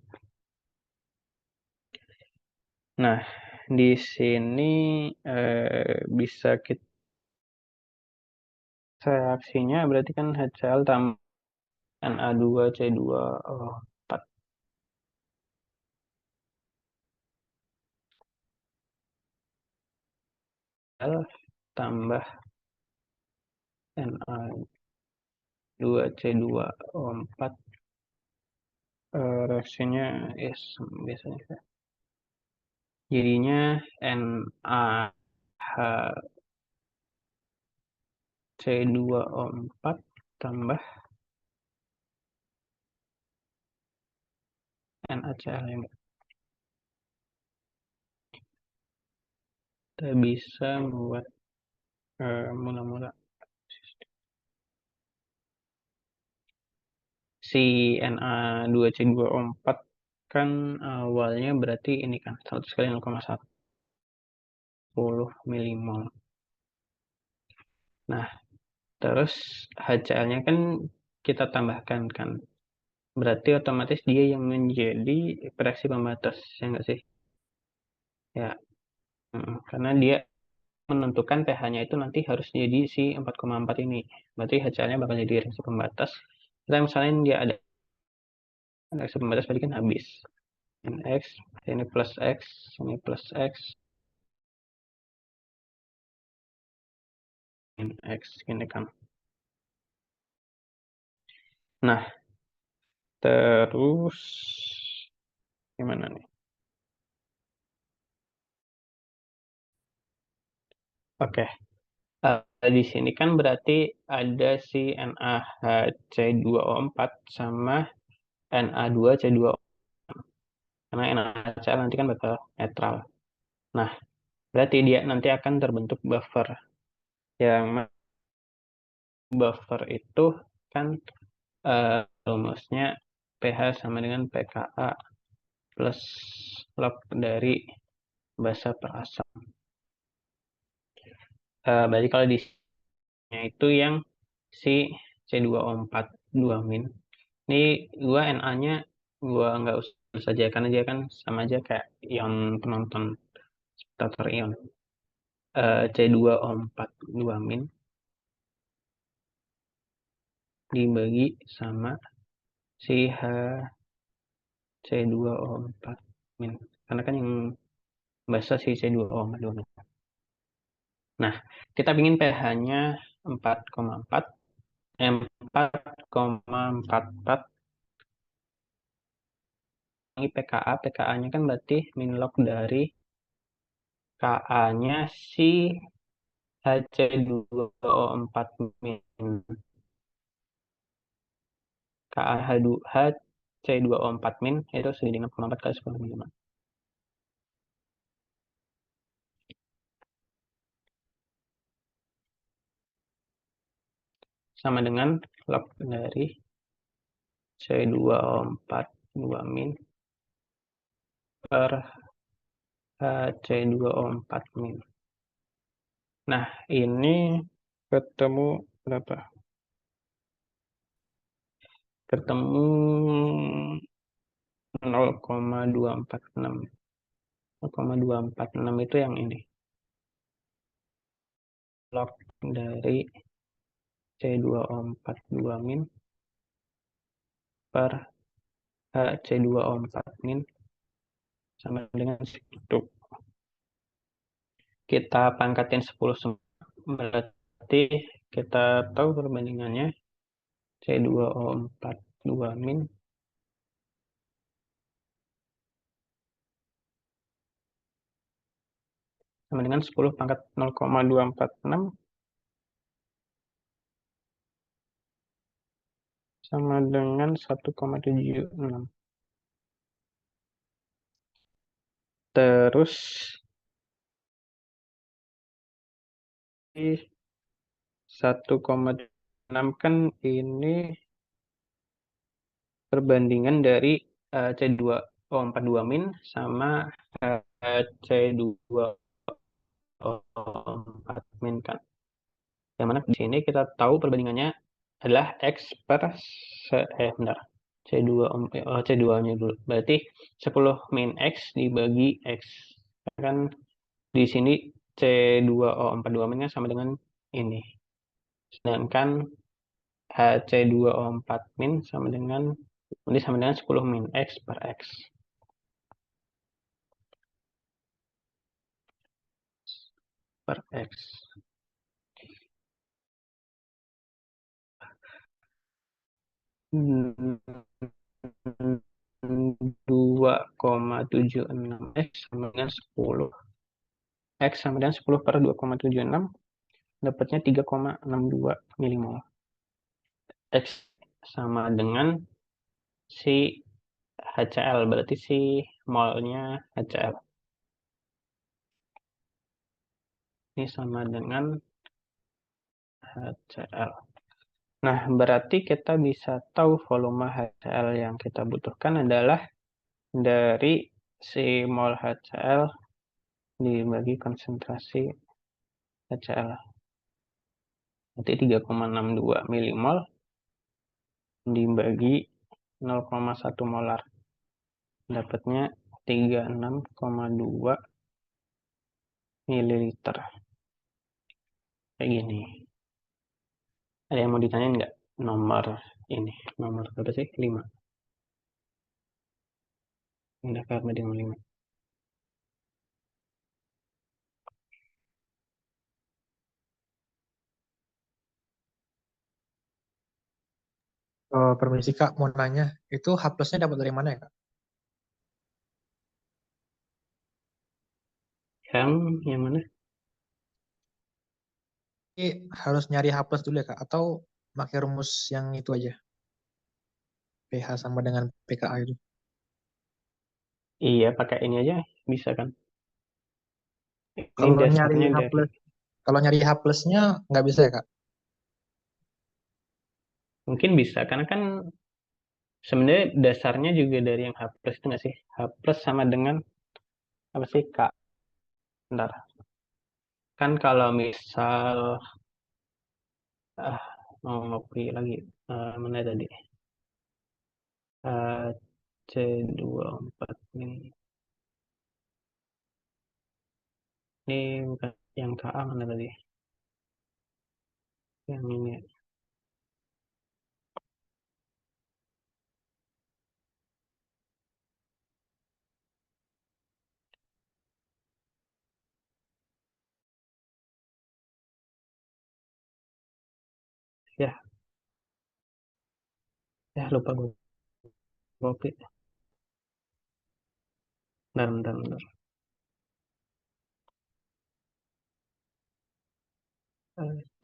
Nah, di sini bisa kita reaksinya berarti kan HCl tambah Na2C2O4 tambah Na2C2O4, reaksinya is biasanya jadinya NaHC2O4 tambah NaCl yang kita bisa membuat mula-mula si Na2C2O4 kan awalnya berarti ini kan 100 kali 0,10 milimol. Nah, terus HCl-nya kan kita tambahkan kan. Berarti otomatis dia yang menjadi reaksi pembatas, ya nggak sih? Ya, karena dia menentukan pH-nya itu nanti harus jadi si 4,4 ini. Berarti HCl-nya bakal jadi reaksi pembatas. Kita misalnya dia ada reaksi pembatas berarti kan habis. NX, ini plus X, ini plus X, ini X, ini kan. Nah, terus gimana nih? Oke, di sini kan berarti ada si NaHC2O4 sama Na2C2O, karena NaCl nanti kan bakal netral. Nah, berarti dia nanti akan terbentuk buffer. Yang buffer itu kan rumusnya pH sama dengan pKa plus log dari basa per asam. Berarti kalau di sini itu yang si C2O4 2 min. Ini gua Na-nya gua nggak usah saja karena dia kan sama aja kayak ion penonton starter ion. C2O4 2 min dibagi sama si HC2O4 min. Karena kan yang basa si C2O4 2 min. Nah, kita ingin pH-nya 4,4, 4,44. Ini pKa, pKa-nya kan berarti min log dari Ka-nya si Hc2O4 min. Hc2O4 min itu segini 6,4 kali 10 min. Sama dengan log dari C2O4 2 min per Hc2O4 min. Nah, ini ketemu berapa? Ketemu 0,246. 0,246 itu yang ini. Log dari C2O4 2 min per Hc2O4 min sama dengan segitu. Kita pangkatin 10 berarti kita tahu perbandingannya C2O4 2 min sama dengan 10 pangkat 0,246 sama dengan 1,76. Terus 1,6 kan ini perbandingan dari C2O42 min sama C2O4 min kan. Yang mana di sini kita tahu perbandingannya adalah X per bentar. C2-nya dulu. Berarti 10 min X dibagi X. Kan di sini C2O42 min kan sama dengan ini. Sedangkan C2O4 min sama dengan 10 min X per X per X. 2,76 X sama dengan 10. X sama dengan 10 per 2,76. Dapatnya 3,62 milimol. X sama dengan si HCl. Berarti si molnya HCl. Ini sama dengan HCl. Nah, berarti kita bisa tahu volume HCl yang kita butuhkan adalah dari si mol HCl dibagi konsentrasi HCl. Berarti 3,62 milimol dibagi 0,1 molar. Dapatnya 36,2 mililiter. Kayak gini. Ada yang mau ditanyain nggak? Nomor ini. Nomor berapa sih? 5. Udah karena di nomor 5. Permisi Kak, mau nanya, itu H plusnya dapat dari mana ya Kak? Yang mana? Ini harus nyari H plus dulu ya Kak, atau pakai rumus yang itu aja, pH sama dengan pKa itu. Iya, pakai ini aja bisa kan? Ini Kalau nyari dasarnya H dari, plus, kalau nyari H plusnya nggak bisa ya Kak? mungkin bisa karena kan sebenarnya dasarnya juga dari yang H plus itu nggak sih? H plus sama dengan apa sih Kak? Bentar. Kan kalau misal ah mau ngopi lagi. Mana tadi? Eh, C24 ini bukan yang KA mana tadi? Yang ini ya, ya lupa gue kopi. Bentar, bentar, bentar.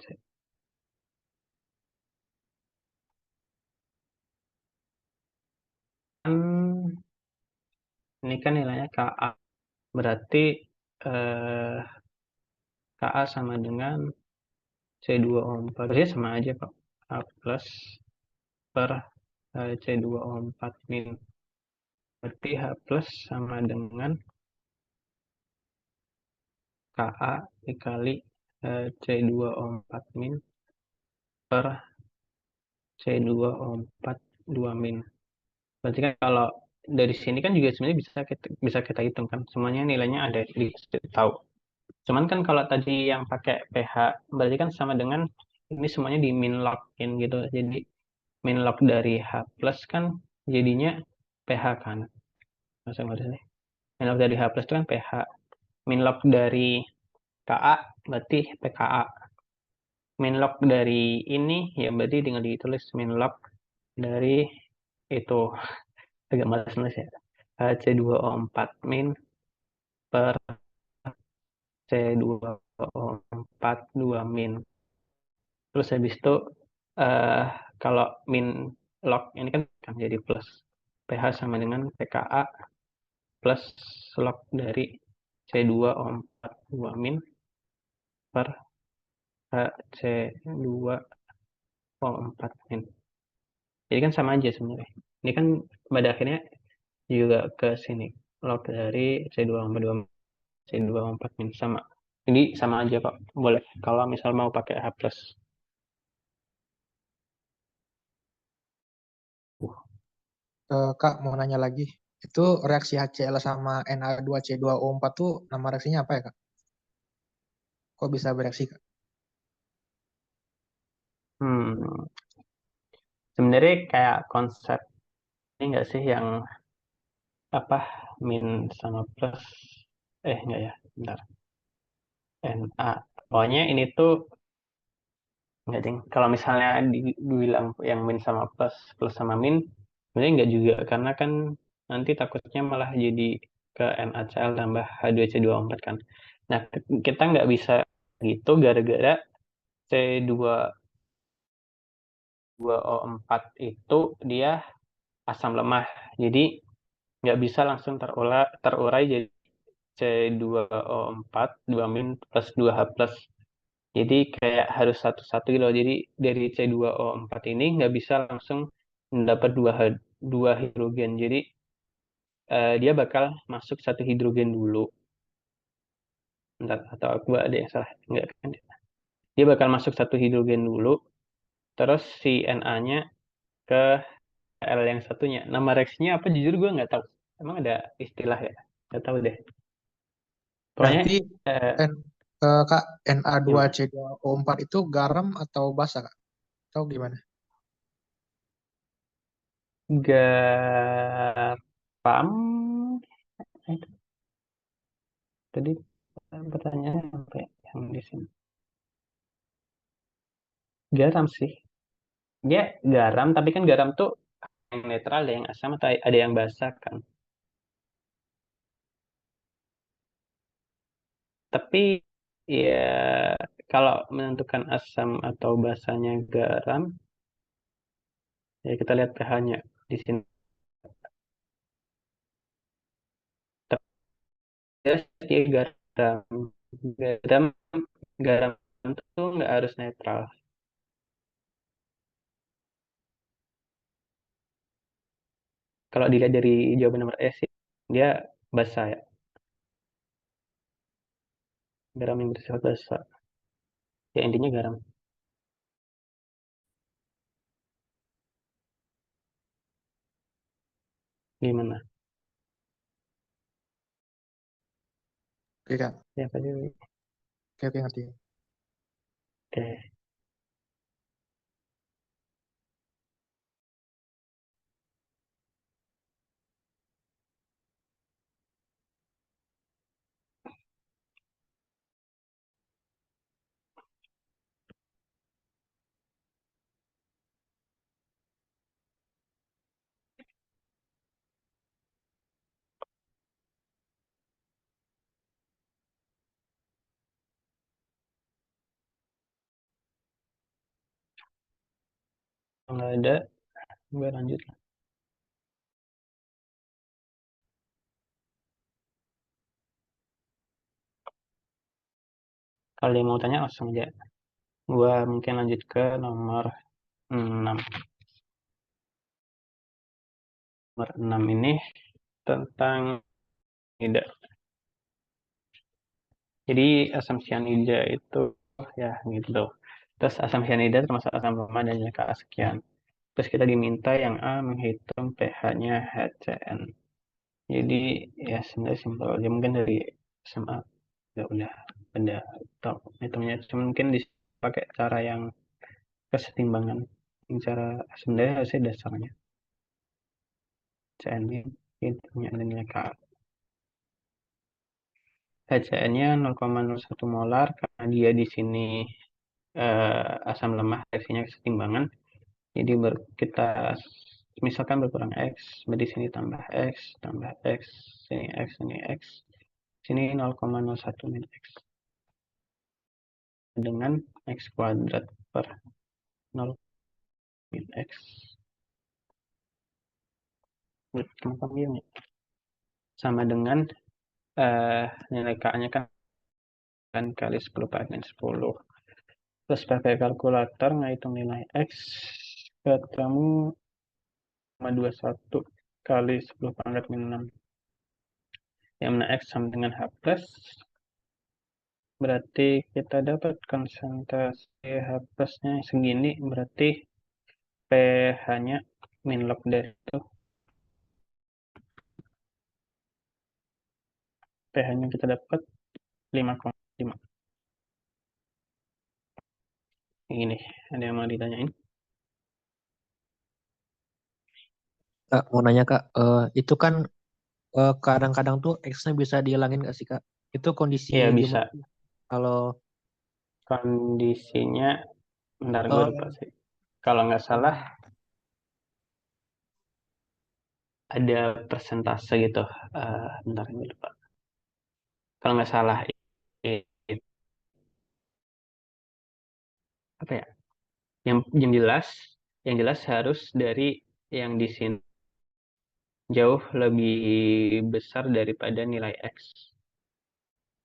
C. Kan ini kan nilainya KA. Berarti eh, KA sama dengan C2O4. Berarti sama aja Pak. A plus per C2O4 min. Berarti H plus sama dengan KA dikali C2O4 min per C2O4 2 min. Berarti kan kalau dari sini kan juga sebenarnya bisa kita hitung kan. Semuanya nilainya ada tahu. Cuman kan kalau tadi yang pakai pH berarti kan sama dengan ini semuanya di min login gitu. Jadi min log dari H plus kan jadinya pH kan. Masa nggak ada sih? Min log dari H plus itu kan pH. Min log dari Ka berarti pKa. Min log dari ini ya berarti tinggal ditulis min log dari itu. Agak malas nulis ya. C2O4 min per C2O4 2 min. Terus habis itu eh kalau min log ini kan jadi plus. pH sama dengan pKa plus log dari C2O4 2 min per C2O4 min. Jadi kan sama aja sebenarnya. Ini kan pada akhirnya juga ke sini. Log dari C2O4 2 min, C2O4 min sama. Jadi sama aja kok. Boleh kalau misal mau pakai H+. Kak, mau nanya lagi. Itu reaksi HCl sama Na2C2O4 tuh nama reaksinya apa ya, Kak? Kok bisa bereaksi, Kak? Hmm, sebenarnya kayak konsep ini enggak sih yang apa min sama plus enggak ya, bentar. Na. Pokoknya ini tuh enggak ding. Kalau misalnya dibilang yang min sama plus, plus sama min, sebenarnya enggak juga karena kan nanti takutnya malah jadi ke NaCl tambah H2C2O4 kan. Nah, kita nggak bisa gitu gara-gara C2O4 itu dia asam lemah. Jadi nggak bisa langsung terurai jadi C2O4 2 min plus 2H plus. Jadi kayak harus satu-satu gitu loh. Jadi dari C2O4 ini nggak bisa langsung mendapat 2 hidrogen. Jadi dia bakal masuk satu hidrogen dulu. Bentar, atau aku ada yang salah? Enggak kan? Dia bakal masuk satu hidrogen dulu, terus si Na-nya ke L yang satunya. Nama reaksinya apa? Jujur gue nggak tahu. Emang ada istilah ya? Nggak tahu deh. Pokoknya Berarti eh, N, Kak, gimana? Na2C2O4 itu garam atau basa, Kak? Atau gimana? Garam. Itu tadi pertanyaannya sampai yang di sini. Garam sih. Dia garam, tapi kan garam tuh yang netral, ada yang asam atau ada yang basa kan. Tapi ya kalau menentukan asam atau basanya garam, ya kita lihat pH-nya di sini. Tapi dia garam, garam, garam itu nggak harus netral. Kalau dilihat dari jawaban nomor E sih, dia basa ya. Garam yang bersifat basa. Ya intinya garam. Gimana? Oke, Kak. Ya tadi. Oke, oke, ngerti. Oke. Kalau nggak ada, gue lanjut. Kalau dia mau tanya langsung aja. Gue mungkin lanjut ke nomor 6. Nomor 6 ini tentang tidak. Jadi asam cyanida itu ya gitu. Terus asam cyanida termasuk asam lemah dan Ka sekian. Terus kita diminta yang A menghitung pH-nya HCN. Jadi ya sebenarnya simpel aja mungkin dari SMA ya udah ada tahu hitungnya. Cuma mungkin dipakai cara yang kesetimbangan. Yang cara sebenarnya harusnya dasarnya HCN hitungnya nilai Ka. HCN-nya 0,01 molar karena dia di sini asam lemah reaksinya kesetimbangan. Jadi kita misalkan berkurang X, berarti sini tambah X, tambah X, sini X, sini X, sini 0,01 min X. dengan X kuadrat per 0 min X. Kenapa ya? Sama dengan nilai K-nya kan kali 10 kali 10. Terus pakai kalkulator ngitung nilai X, ketemu 21 kali 10 pangkat min 6. Yang mana X sama dengan H plus. Berarti kita dapat konsentrasi H plusnya segini, berarti pH-nya min log dari itu. pH-nya kita dapat 5,5. Ini ada yang mau ditanyain? Kak, mau nanya Kak, itu kan kadang-kadang tuh X-nya bisa dihilangin nggak sih Kak? Itu kondisi Iya bisa. gimana? Kalau Kondisinya, bentar gue eh, lupa sih. Kalau nggak salah ada persentase gitu. Bentar gue lupa. Kalau nggak salah apa ya? Yang jelas harus dari yang di sini jauh lebih besar daripada nilai X.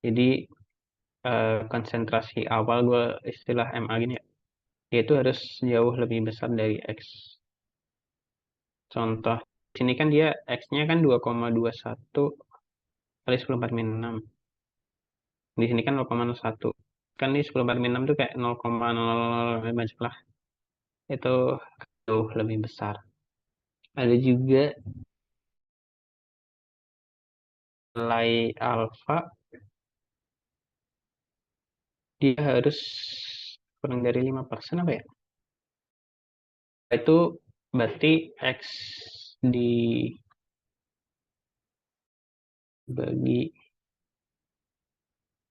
Jadi konsentrasi awal gue istilah MA gini ya, itu harus jauh lebih besar dari X. Contoh, sini kan dia X-nya kan 2,21 kali 10 4 min 6. Di sini kan 0,01. Kan di 10 4 min 6 tuh kayak 0,005 lah. Itu jauh lebih besar. Ada juga nilai alfa, dia harus kurang dari 5% apa ya? Itu berarti X dibagi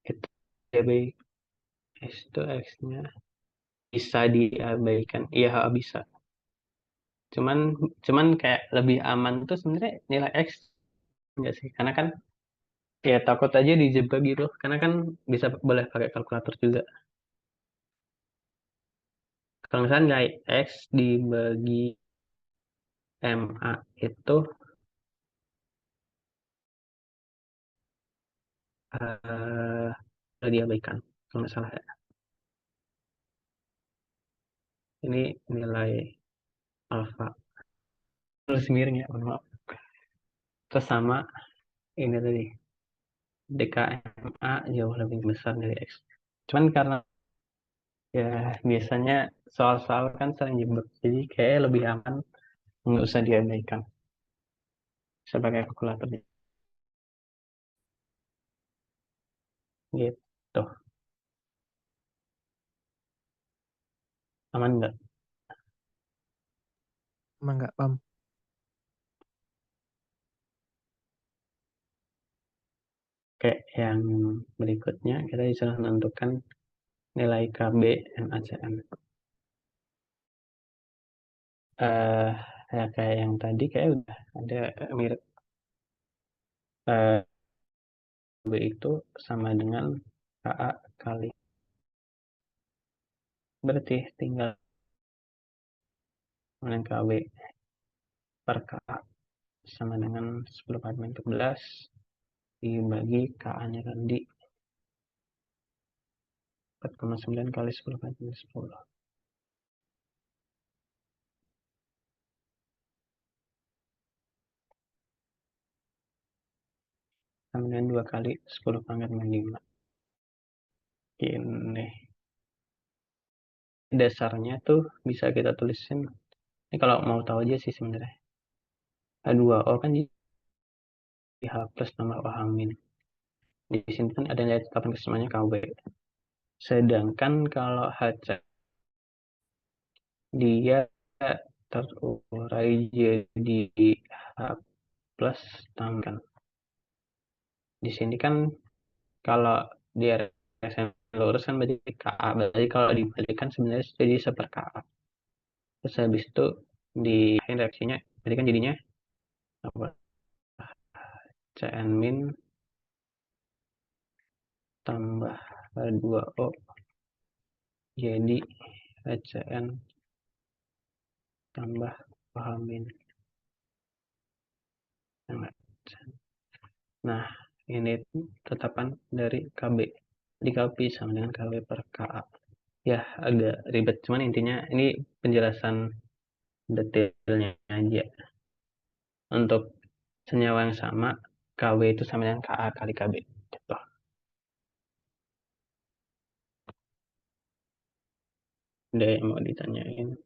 itu dibagi X itu X-nya bisa diabaikan. Iya bisa. Cuman cuman kayak lebih aman tuh sebenarnya nilai X enggak sih? Karena kan ya takut aja dijebak gitu. Karena kan bisa boleh pakai kalkulator juga. Kalau misalnya nilai X dibagi MA itu diabaikan. Kalau nggak salah ya. Ini nilai alfa. Terus miring ya, mohon maaf. Terus sama ini tadi DKMA jauh lebih besar dari X. Cuman karena ya biasanya soal-soal kan sering jebak, jadi kayak lebih aman nggak usah diabaikan. Bisa pakai kalkulator gitu. Aman nggak? emang nggak paham? Kayak yang berikutnya kita bisa menentukan nilai KB NaCN. eh ya kayak yang tadi kayak udah ada mirip. B itu sama dengan KA kali. Berarti tinggal dengan KB per KA sama dengan 10 kali 11 dibagi KA-nya tadi 4,9 kali 10 kali 10. Sama dengan 2 kali 10 pangkat min 5. Ini dasarnya tuh bisa kita tulisin. Ini kalau mau tahu aja sih sebenarnya. H2O kan di H plus tambah OH min. Di sini kan ada nilai tetapkan kesemuanya KB. Sedangkan kalau HC dia terurai jadi H plus tambah. Di sini kan kalau dia RSM lurus kan berarti KA. Berarti kalau dibalikan sebenarnya jadi seper KA. Terus habis itu di reaksinya, berarti kan jadinya apa? CN min tambah H2O jadi HCN tambah OH min. Nah, ini tetapan dari KB. Jadi KB sama dengan KB per KA. Ya, agak ribet. Cuman intinya ini penjelasan detailnya aja. Untuk senyawa yang sama, KW itu sama dengan KA kali KB. Gitu. Ada yang mau ditanyain?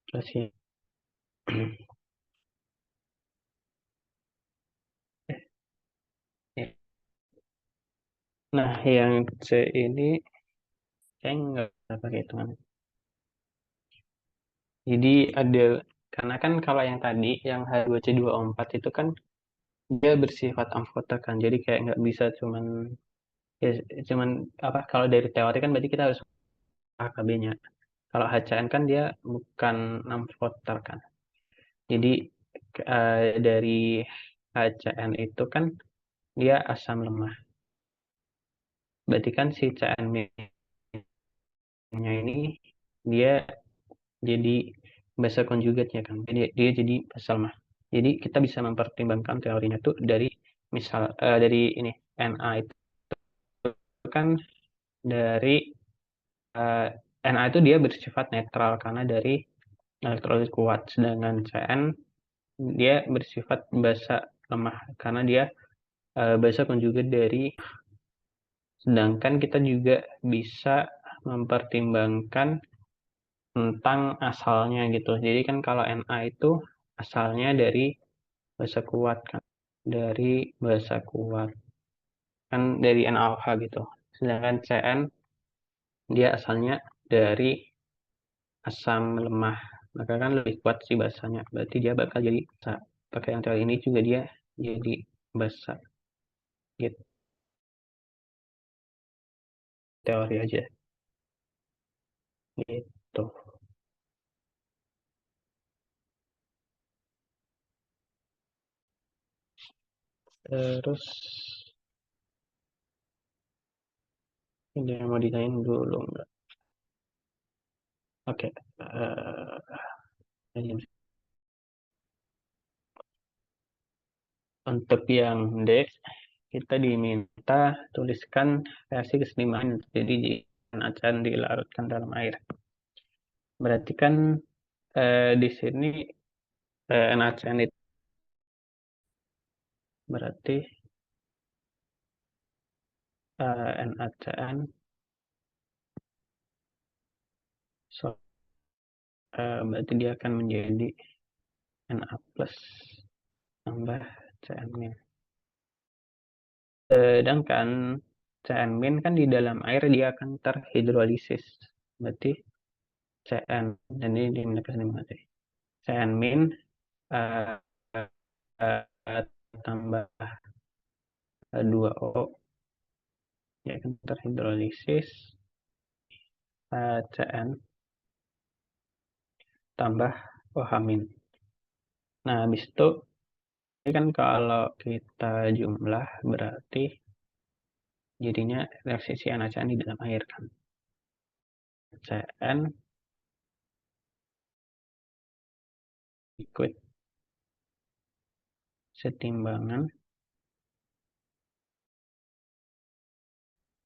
Terus ya. Nah, yang C ini saya nggak pakai hitungan. Jadi ada, karena kan kalau yang tadi, yang H2C2O4 itu kan dia bersifat amfoter kan. Jadi kayak nggak bisa ya, cuman apa, kalau dari teori kan berarti kita harus AKB-nya. Kalau HCN kan dia bukan amfoter kan. Jadi dari HCN itu kan dia asam lemah. Berarti kan si CN-nya ini dia jadi basa konjugatnya kan. Dia jadi basa lemah. Jadi kita bisa mempertimbangkan teorinya tuh dari misal dari ini Na itu kan dari Na itu dia bersifat netral karena dari elektrolit kuat, sedangkan Cn dia bersifat basa lemah karena dia basa konjugat dari. Sedangkan kita juga bisa mempertimbangkan tentang asalnya gitu. Jadi kan kalau Na itu asalnya dari basa kuat kan, dari basa kuat kan dari NaOH gitu. Sedangkan Cn dia asalnya dari asam lemah, maka kan lebih kuat sih basanya. Berarti dia bakal jadi basa. Pakai yang teori ini juga dia jadi basa gitu. Teori aja gitu. Terus ini yang mau ditanyain dulu nggak? Oke. Untuk yang D, kita diminta tuliskan reaksi keseimbangan. Jadi akan dilarutkan dalam air. Berarti kan di sini NaCN itu berarti NaCN so, berarti dia akan menjadi Na plus tambah Cn min. Sedangkan Cn min kan di dalam air dia akan terhidrolisis. Berarti Cn, dan ini diminta keseimbangan. Cn min uh, tambah 2O ya kan terhidrolisis Cn tambah OH min. Nah, habis itu ini kan kalau kita jumlah berarti jadinya reaksi si NaCN di dalam air kan. Cn ikut setimbangan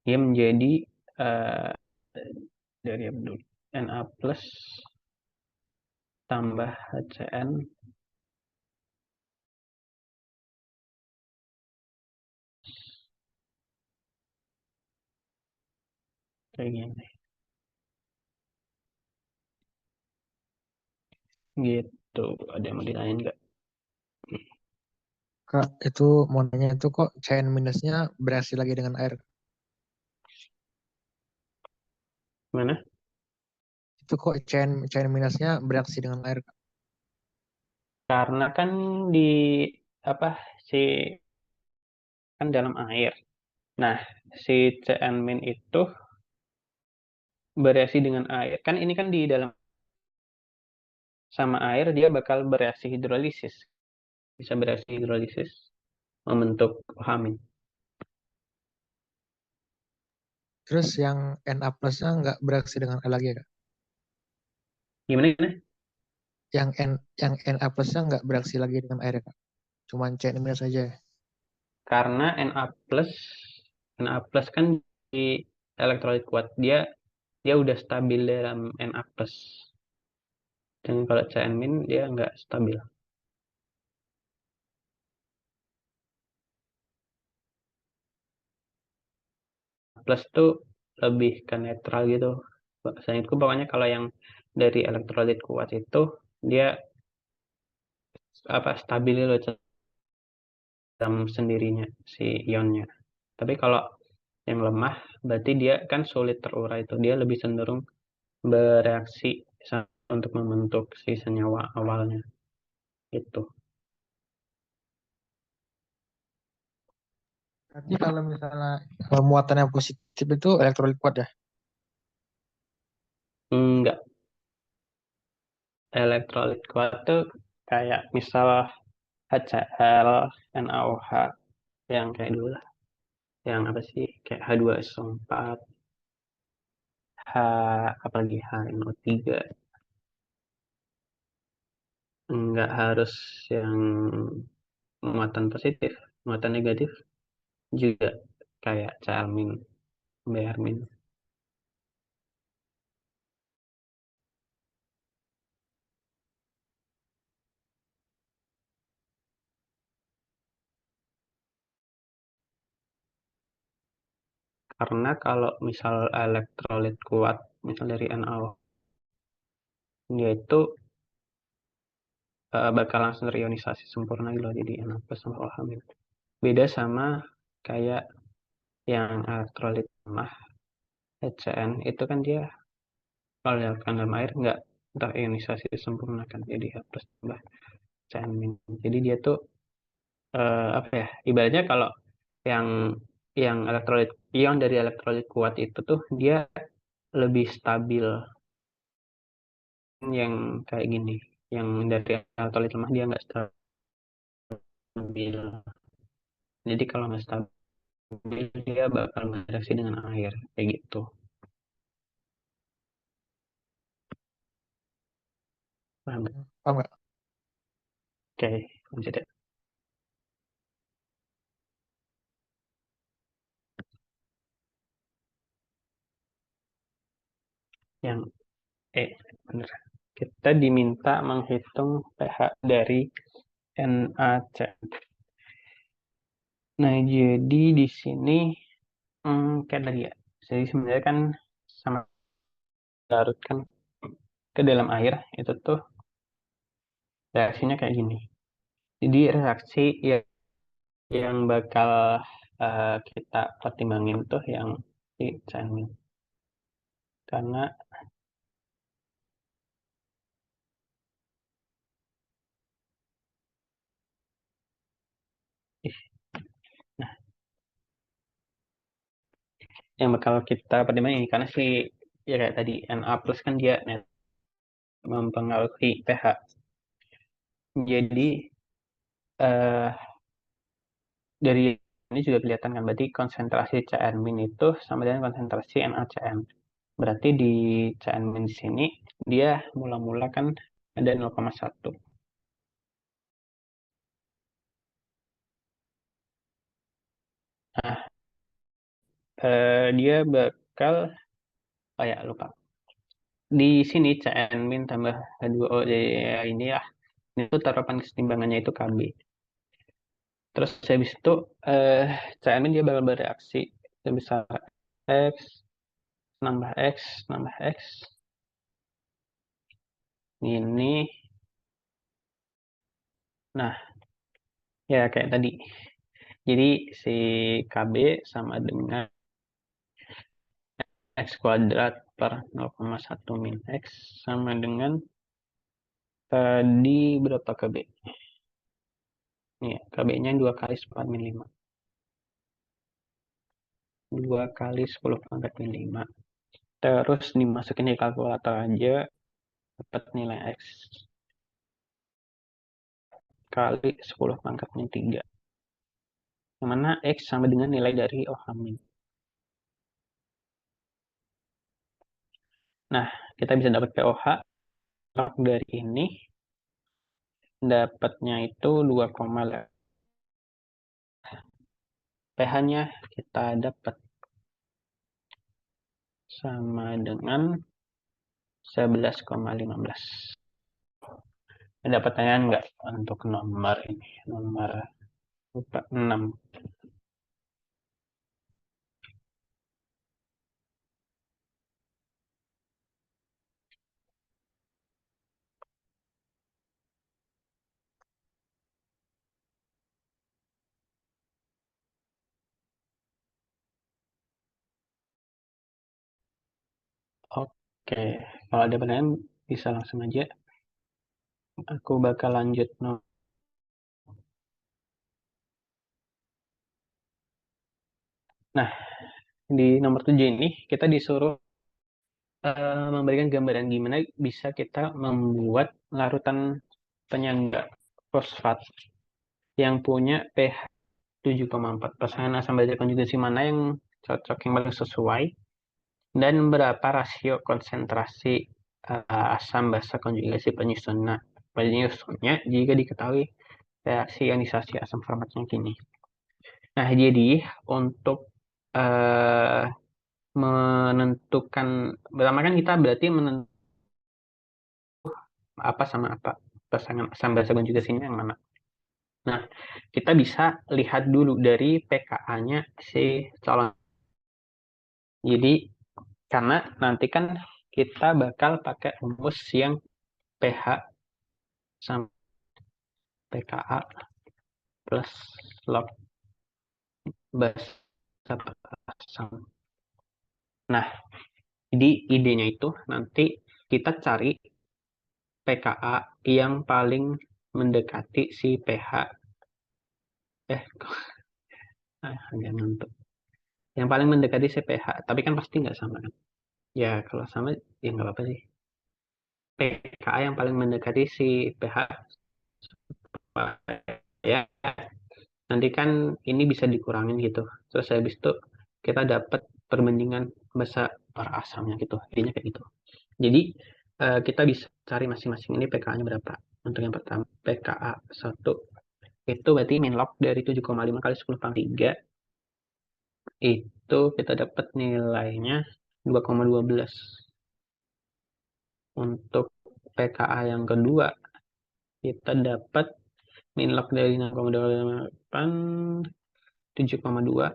dia menjadi dari Na plus tambah HCN kayak gini. Gitu. Ada yang mau ditanyain nggak? Kak, itu mau nanya itu kok Cn minusnya bereaksi lagi dengan air? Mana? Itu kok Cn minusnya bereaksi dengan air? Karena kan di apa si kan dalam air. Nah, si Cn min itu bereaksi dengan air. Kan ini kan di dalam sama air dia bakal bereaksi hidrolisis. Bisa bereaksi hidrolisis membentuk OH-. Terus yang Na plusnya nggak bereaksi dengan air lagi ya, Kak? Gimana, gimana? Yang Na plusnya nggak bereaksi lagi dengan air ya, Kak? Cuman CN- saja. Karena Na plus kan di elektrolit kuat dia dia udah stabil dalam Na plus. Dan kalau Cn- dia nggak stabil. Plus tuh lebih ke netral gitu. Seingatku pokoknya kalau yang dari elektrolit kuat itu dia apa stabil loh dalam sendirinya si ionnya. Tapi kalau yang lemah berarti dia kan sulit terurai itu. Dia lebih cenderung bereaksi untuk membentuk si senyawa awalnya itu. Berarti kalau misalnya muatan yang positif itu elektrolit kuat ya? Enggak, elektrolit kuat tuh kayak misal HCl, NaOH yang kayak dulu lah. Yang apa sih? Kayak H2SO4, H apalagi HNO3. Enggak harus yang muatan positif, muatan negatif juga kayak Cl-, Br-. Karena kalau misal elektrolit kuat, misal dari NaOH, dia itu bakal langsung terionisasi sempurna gitu loh, jadi Na plus sama OH-. Beda sama kayak yang elektrolit lemah, HCN, itu kan dia kalau dilakukan dalam air nggak terionisasi sempurna kan, jadi H plus tambah Cn-. Jadi dia tuh apa ya, ibaratnya kalau yang elektrolit ion dari elektrolit kuat itu tuh dia lebih stabil yang kayak gini. Yang dari elektrolit lemah dia nggak stabil. Jadi kalau nggak stabil dia bakal bereaksi dengan air kayak gitu. Paham nggak? Paham nggak? Oke, lanjut ya. Yang bener. Kita diminta menghitung pH dari NaCl. Nah, jadi di sini kayak tadi ya. Jadi sebenarnya kan sama larutkan ke dalam air itu tuh reaksinya kayak gini. Jadi reaksi yang bakal kita pertimbangin tuh yang si Cn-. Karena nah, yang bakal kita pertimbangin karena si ya kayak tadi Na plus kan dia mempengaruhi pH. Jadi eh, dari ini juga kelihatan kan berarti konsentrasi Cn- itu sama dengan konsentrasi NaCN. Berarti di Cn- di sini dia mula-mula kan ada 0,1. Nah, dia bakal kayak lupa. Di sini Cn- tambah H2O ya ini ya. Itu taruhan kesetimbangannya itu Kb. Terus habis itu eh Cn- dia bakal bereaksi sebesar X nambah X nambah X ini. Nah, ya kayak tadi. Jadi si Kb sama dengan X kuadrat per 0,1 min X sama dengan tadi berapa Kb? Ya, Kb-nya 2 kali 10 min 5. 2 kali 10 pangkat min 5. Terus dimasukin di kalkulator aja, dapat nilai X. kali 10 pangkat min 3. Yang mana X sama dengan nilai dari OH min. Nah, kita bisa dapat POH log dari ini. Dapatnya itu 2,8. pH-nya kita dapat sama dengan 11,15. Ada pertanyaan nggak untuk nomor ini? Nomor 6. Oke, kalau ada pertanyaan bisa langsung aja. Aku bakal lanjut. Nah, di nomor 7 ini kita disuruh memberikan gambaran gimana bisa kita membuat larutan penyangga fosfat yang punya pH 7,4. Pasangan asam basa konjugasi mana yang cocok, yang paling sesuai, dan berapa rasio konsentrasi asam basa konjugasi penyusunnya jika diketahui reaksi ionisasi asam formatnya kini. Nah, jadi untuk uh, menentukan, pertama kan kita berarti menentukan apa sama apa, pasangan asam basa konjugasinya yang mana. Nah, kita bisa lihat dulu dari pKa-nya si calon. Jadi, karena nanti kan kita bakal pakai rumus yang pH sama pKa plus log basa asam. Nah, jadi idenya itu nanti kita cari pKa yang paling mendekati si pH. Agak ngantuk. Yang paling mendekati si pH, tapi kan pasti nggak sama kan? Ya, kalau sama ya nggak apa-apa sih. pKa yang paling mendekati si pH ya, nanti kan ini bisa dikurangin gitu, terus habis itu kita dapat perbandingan basa per asamnya gitu, intinya kayak gitu. Jadi kita bisa cari masing-masing ini pKa-nya berapa. Untuk yang pertama pKa 1 itu berarti min log dari 7,5 kali 10 pangkat 3 itu kita dapat nilainya 2,12. Untuk pKa yang kedua kita dapat min log dari 0,28 7,2,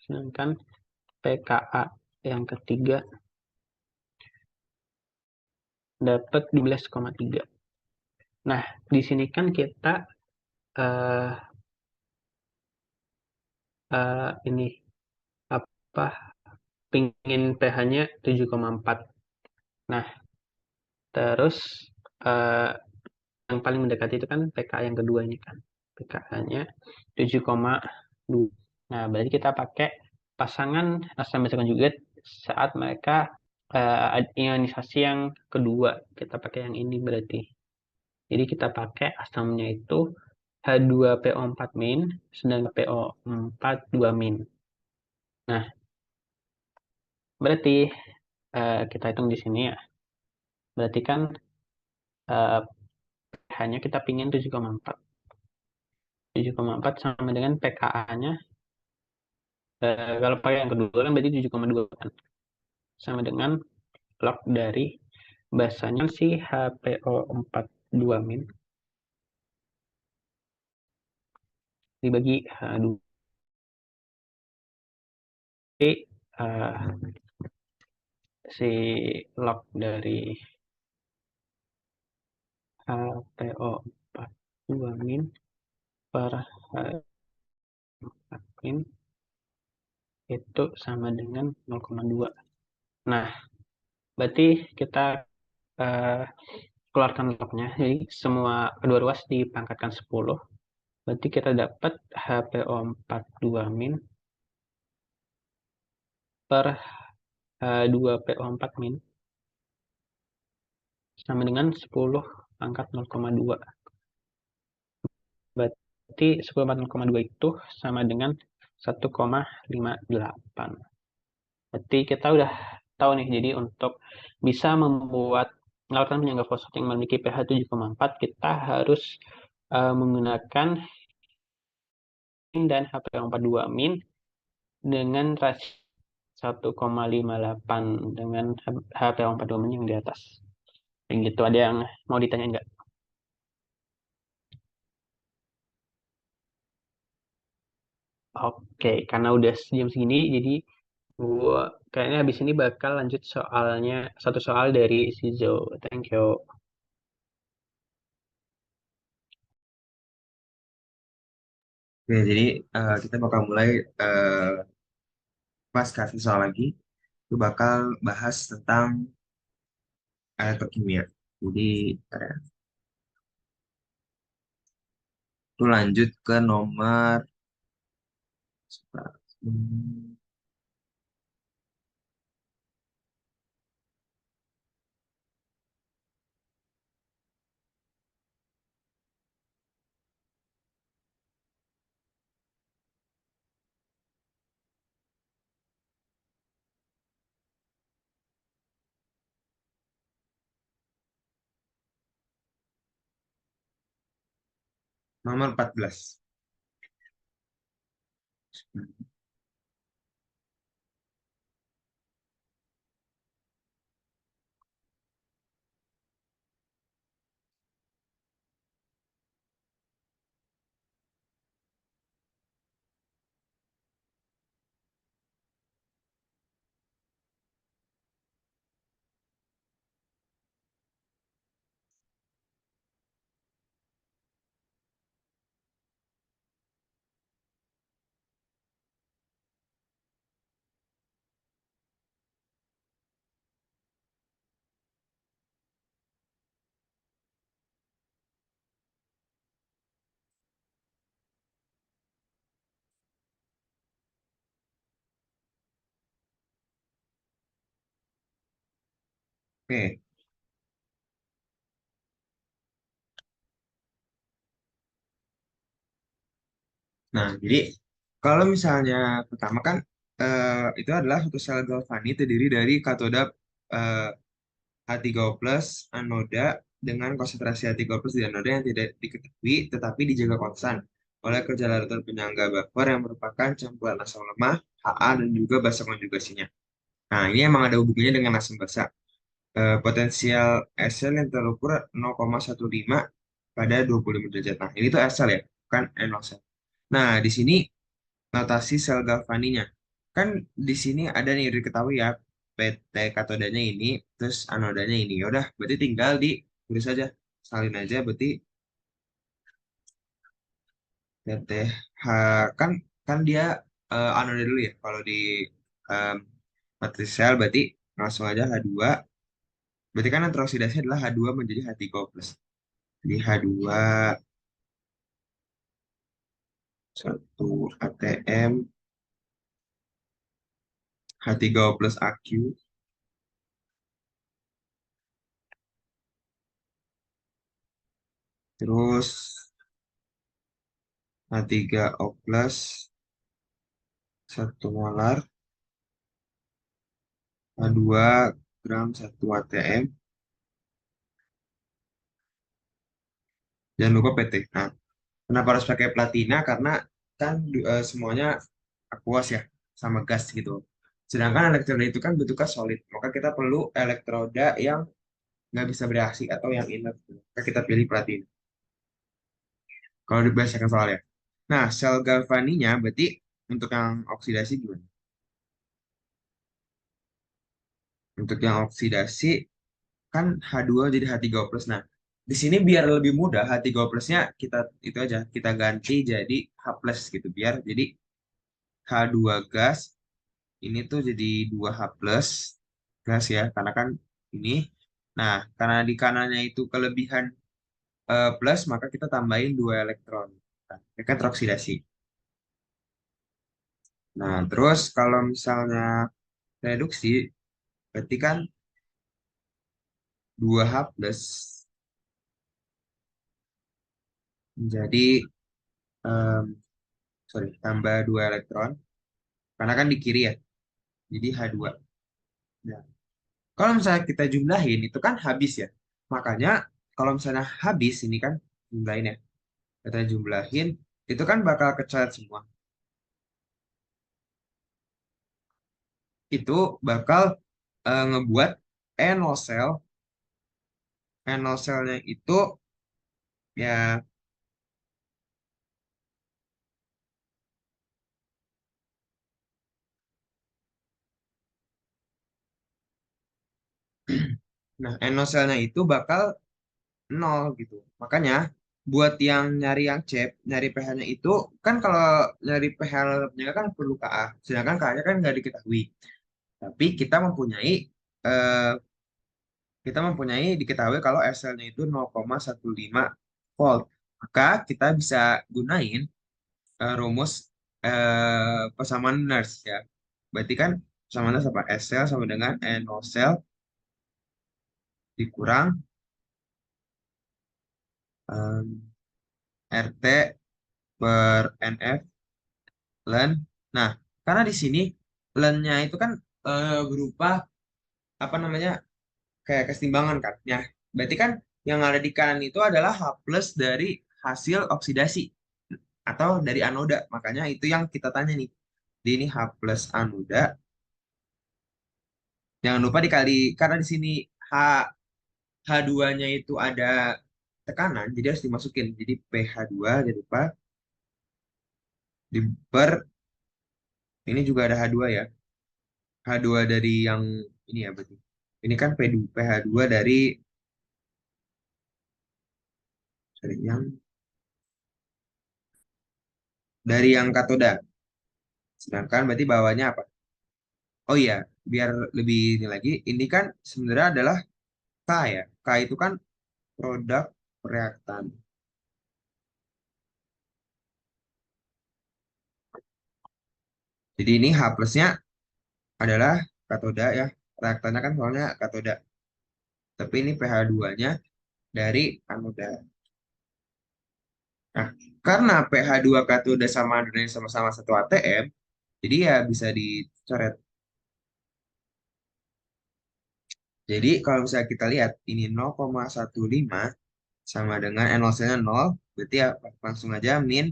sedangkan pKa yang ketiga dapat 12,3. Nah, di sini kan kita uh, ini apa, pingin pH-nya 7,4. Nah, terus uh, yang paling mendekati itu kan pKa yang kedua ini kan. pKa-nya 7,2. Nah, berarti kita pakai pasangan asam basa konjugat saat mereka ionisasi yang kedua. Kita pakai yang ini berarti. Jadi kita pakai asamnya itu H2PO4 min, sedangkan PO4 2 min. Nah, berarti kita hitung di sini ya. Berarti kan pH-nya kita pingin 7,4. 7,4 sama dengan pKa-nya. Kalau pakai yang kedua kan berarti 7,2 kan. Sama dengan log dari basanya si HPO4 2 min dibagi H2. Si log dari HPO4 2 min per H4 min itu sama dengan 0,2. Nah, berarti kita keluarkan lognya. Jadi semua kedua ruas dipangkatkan 10. Berarti kita dapat HPO4 2 min per H2PO4 min sama dengan 10 pangkat 0,2. Berarti 10/4,2 itu sama dengan 1,58. Berarti kita udah tahu nih, jadi untuk bisa membuat larutan penyangga fosfat yang memiliki pH 7,4, kita harus menggunakan dan HPO42- dengan rasio 1,58 dengan HPO42- yang di atas. Kayak gitu, ada yang mau ditanya nggak? Oke, karena udah jam segini, jadi gua kayaknya habis ini bakal lanjut soalnya, satu soal dari si Zo. Thank you. Oke, jadi kita bakal mulai pas kasih soal lagi. Itu bakal bahas tentang elektrokimia. Jadi itu lanjut ke nomor hmm, nomor 14. Oke, nah jadi kalau misalnya pertama kan itu adalah satu sel galvani terdiri dari katoda eh, H3O+ anoda dengan konsentrasi H3O+ di anoda yang tidak diketahui tetapi dijaga konstan oleh kerja larutan penyangga buffer yang merupakan campuran asam lemah, Ha dan juga basa konjugasinya. Nah, ini emang ada hubungannya dengan asam basa. Potensial SL yang terukur 0,15 pada 25 derajat. Nah, ini tuh SL ya, bukan NO. Nah, di sini notasi sel galvaninya. Kan di sini ada nih diketahui ya, PT katodanya ini, terus anodanya ini. Ya udah, berarti tinggal di tulis saja, salin aja. Berarti PT H kan kan dia anoda dulu ya. Kalau di um, matris sel berarti langsung aja H2. Berarti kan antara oksidasi adalah H2 menjadi H3O+. Jadi H2 satu ATM H3O+ AQ, terus H3O+ 1 molar, H2 gram 1 ATM. Jangan lupa PT. Nah, kenapa harus pakai platina? Karena kan semuanya aqueous ya, sama gas gitu. Sedangkan elektroda itu kan bentuknya solid. Maka kita perlu elektroda yang nggak bisa bereaksi atau yang inert. Maka kita pilih platina. Kalau dibahaskan soalnya. Nah, sel galvaninya berarti untuk yang oksidasi gimana? Untuk yang oksidasi kan H2 jadi H3O+. Nah, di sini biar lebih mudah H3O+-nya kita itu aja kita ganti jadi H+ gitu biar jadi H2 gas ini tuh jadi 2H+ gas ya karena kan ini. Nah, karena di kanannya itu kelebihan plus maka kita tambahin 2 elektron. Nah, ini kan teroksidasi. Nah, terus kalau misalnya reduksi berarti kan 2H+ menjadi em, sorry, tambah 2 elektron. Karena kan di kiri ya, jadi H2. Nah, kalau misalnya kita jumlahin, itu kan habis ya. Makanya kalau misalnya habis, ini kan jumlahin ya. Kita jumlahin, itu kan bakal kecoret semua. Itu bakal ngebuat NO cell. NO cell-nya itu ya, nah NO cell-nya itu bakal nol gitu. Makanya buat yang nyari yang CEP, nyari pH-nya itu kan kalau nyari pH-nya kan perlu Ka. Sedangkan Ka-nya kan nggak diketahui. Tapi eh, kita mempunyai diketahui kalau SL-nya itu 0,15 volt. Maka kita bisa gunain rumus persamaan Nernst ya. Berarti kan persamaan Nernst apa? SL sama dengan NO cell dikurang em, RT per NF len. Nah, karena di sini lennya itu kan berupa apa namanya kayak kesetimbangan kan. Ya, berarti kan yang ada di kanan itu adalah H plus dari hasil oksidasi atau dari anoda. Makanya itu yang kita tanya nih. Jadi ini H plus anoda. Jangan lupa dikali karena di sini H H2-nya itu ada tekanan, jadi harus dimasukin. Jadi pH2 jangan lupa di per ini juga ada H2 ya. H2 dari yang ini ya berarti. Ini kan P2, pH2 dari sorry, dari yang katoda. Sedangkan berarti bawahnya apa? Oh iya, biar lebih ini lagi, ini kan sebenarnya adalah K ya. K itu kan produk reaktan. Jadi ini H plusnya adalah katoda ya. Reaktannya kan soalnya katoda. Tapi ini pH2-nya dari anoda. Nah, karena pH2 katoda sama anoda sama-sama satu ATM, jadi ya bisa dicoret. Jadi kalau misalnya kita lihat ini 0,15 sama dengan NaCl-nya 0, berarti ya langsung aja min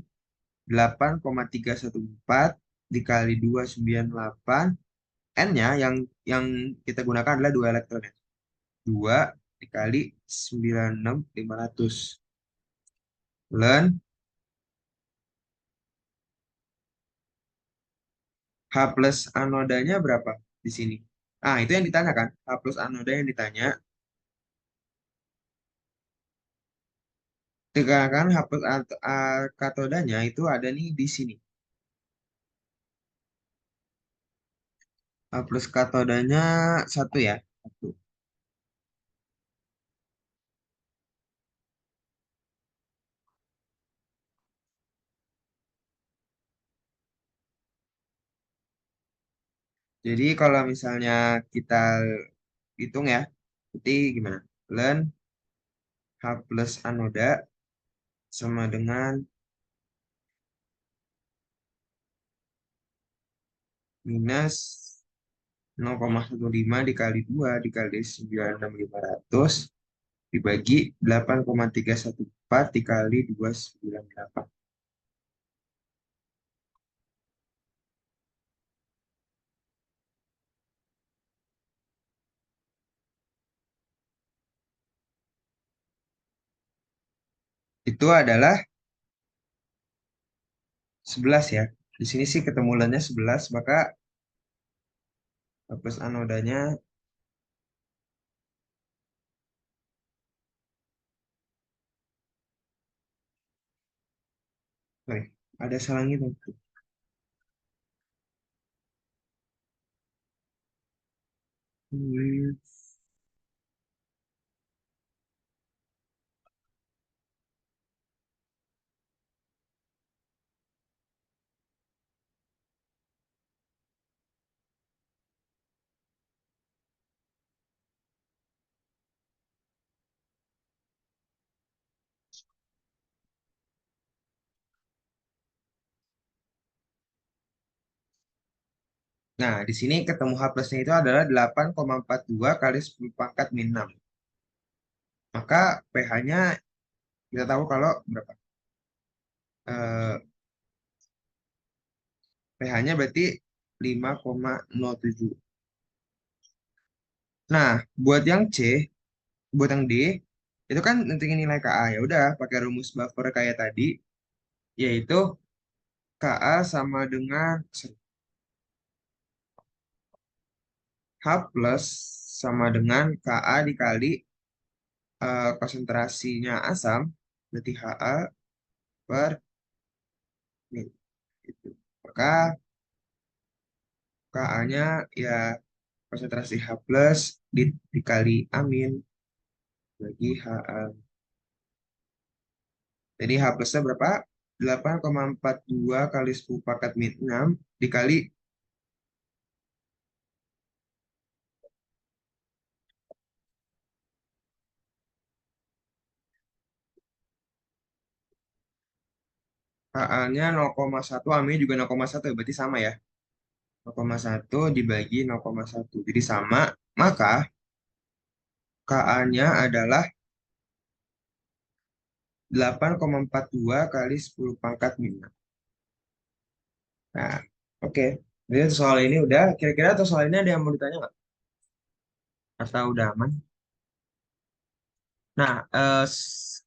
8,314 dikali 298. N-nya yang kita gunakan adalah 2 elektron ya. 2 dikali 96.500 Len H plus anodanya berapa di sini? Ah, itu yang ditanya kan? H plus anoda yang ditanya. Dikarenakan H plus katodanya itu ada nih di sini. H plus katodanya satu ya. Satu. Jadi kalau misalnya kita hitung ya, berarti gimana? Len H plus anoda sama dengan minus 0,15 dikali 2 dikali 96.500 dibagi 8,314 dikali 298. Itu adalah 11 ya. Di sini sih ketemu ketemulannya 11, maka plus anodanya, sorry, ada salah gitu. Hmm, Nah, di sini ketemu H plusnya itu adalah 8,42 kali 10 pangkat min 6. Maka pH-nya kita tahu kalau berapa? Eh, pH-nya berarti 5,07. Nah, buat yang D, itu kan nentuin nilai Ka. Ya udah, pakai rumus buffer kayak tadi, yaitu Ka sama dengan H plus sama dengan Ka dikali konsentrasinya asam, berarti Ha per mil. Gitu. Maka Ka-nya ya konsentrasi H plus dikali amin bagi Ha. Jadi H plusnya berapa? 8,42 kali 10 pangkat min 6 dikali HA-nya 0,1, aminnya juga 0,1, ya, berarti sama ya. 0,1 dibagi 0,1. Jadi sama, maka Ka-nya adalah 8,42 kali 10 pangkat min 6. Nah, oke. Jadi untuk soal ini udah, kira-kira atau soal ini ada yang mau ditanya nggak? Atau udah aman? Nah,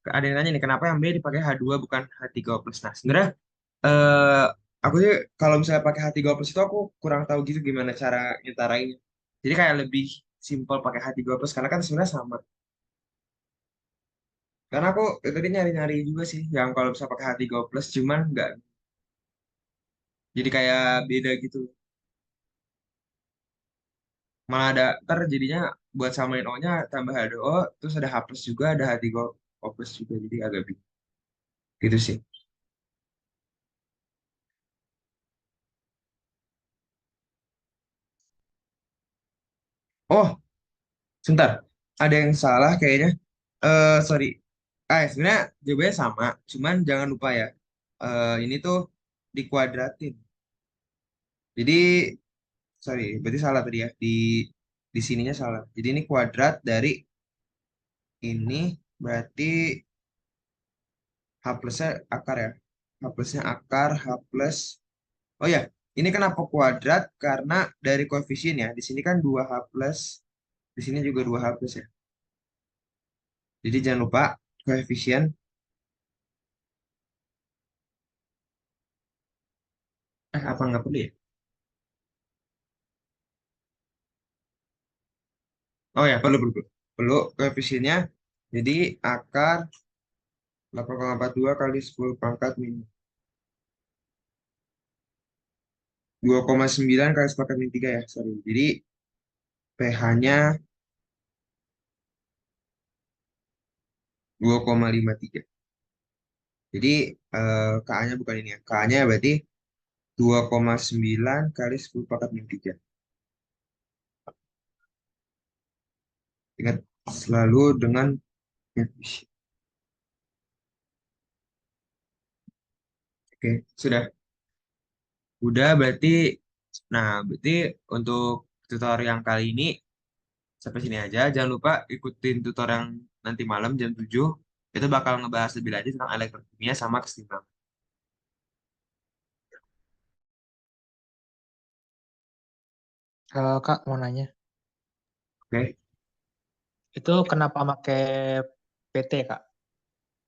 ada yang nanya nih, kenapa yang B dipakai H2 bukan H3O plus? Nah, sebenarnya eh aku sih kalau misalnya pakai H3O plus itu aku kurang tahu gitu gimana cara nyetarainnya. Jadi kayak lebih simpel pakai H3O plus karena kan sebenarnya sama. Karena aku tadi nyari-nyari juga sih yang kalau bisa pakai H3O plus cuman nggak. Jadi kayak beda gitu. Malah ada ntar jadinya buat samain O-nya tambah H2O terus ada H plus juga ada H3O plus juga jadi agak bingung. Gitu sih. Oh, sebentar. Ada yang salah kayaknya. Sorry. Sebenarnya jawabannya sama, cuman jangan lupa ya. Ini tuh dikuadratin. Jadi, sorry, berarti salah tadi ya. Di sininya salah. Jadi ini kuadrat dari ini berarti H plusnya akar ya. H plusnya akar, H plus. Oh ya, ini kenapa kuadrat? Karena dari koefisien ya. Di sini kan 2H plus. Di sini juga 2H plus ya. Jadi jangan lupa koefisien. Apa nggak perlu ya? Oh ya, perlu, perlu. Perlu koefisiennya. Jadi akar 8,42 kali 10 pangkat min 2,9 kali 10 pangkat min 3 ya, sorry. Jadi pH-nya 2,53. Jadi Ka-nya bukan ini ya. Ka-nya berarti 2,9 kali 10 pangkat min 3. Ingat selalu dengan koefisien. Oke, sudah. Udah berarti, nah berarti untuk tutorial yang kali ini sampai sini aja. Jangan lupa ikutin tutor yang nanti malam jam 7. Itu bakal ngebahas lebih lanjut tentang elektrokimia sama keseimbangan. Kak, mau nanya. Oke. Itu kenapa pakai PT, Kak?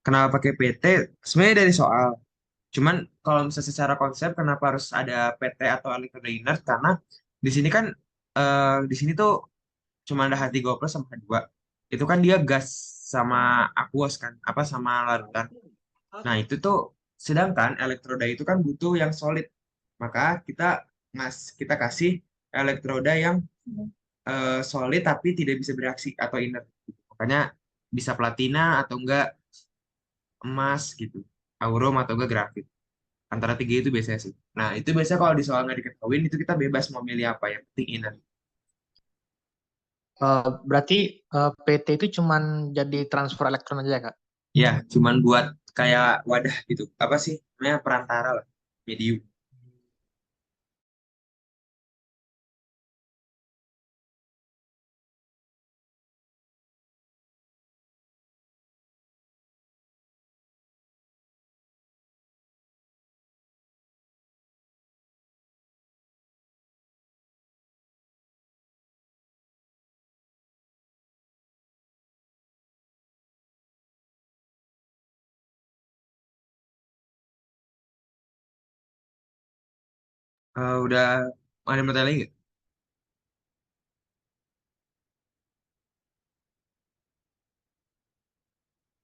Kenapa pakai PT? Sebenarnya dari soal. Cuman kalau misalnya secara konsep kenapa harus ada PT atau electrolyte? Karena di sini kan di sini tuh cuma ada H3O plus sama H2. Itu kan dia gas sama aqueous kan, apa sama larutan. Nah, itu tuh sedangkan elektroda itu kan butuh yang solid. Maka kita kasih elektroda yang solid tapi tidak bisa bereaksi atau inert. Makanya bisa platina atau enggak emas gitu, aurum atau enggak grafit. Antara tiga itu biasanya sih. Nah, itu biasanya kalau di soal nggak diketahuin itu kita bebas mau milih apa yang penting inert. Berarti PT itu cuman jadi transfer elektron aja ya, Kak? Ya, cuman buat kayak wadah gitu. Apa sih? Namanya perantara lah, medium. Udah ada yang bertanya lagi nggak?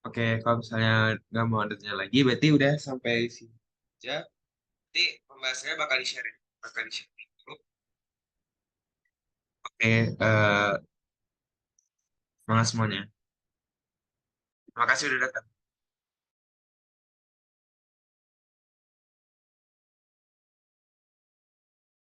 Oke, kalau misalnya nggak mau ada tanya lagi, berarti udah sampai sini aja. Nanti pembahasannya bakal di-share di grup. Oke, semangat semuanya. Terima kasih udah datang.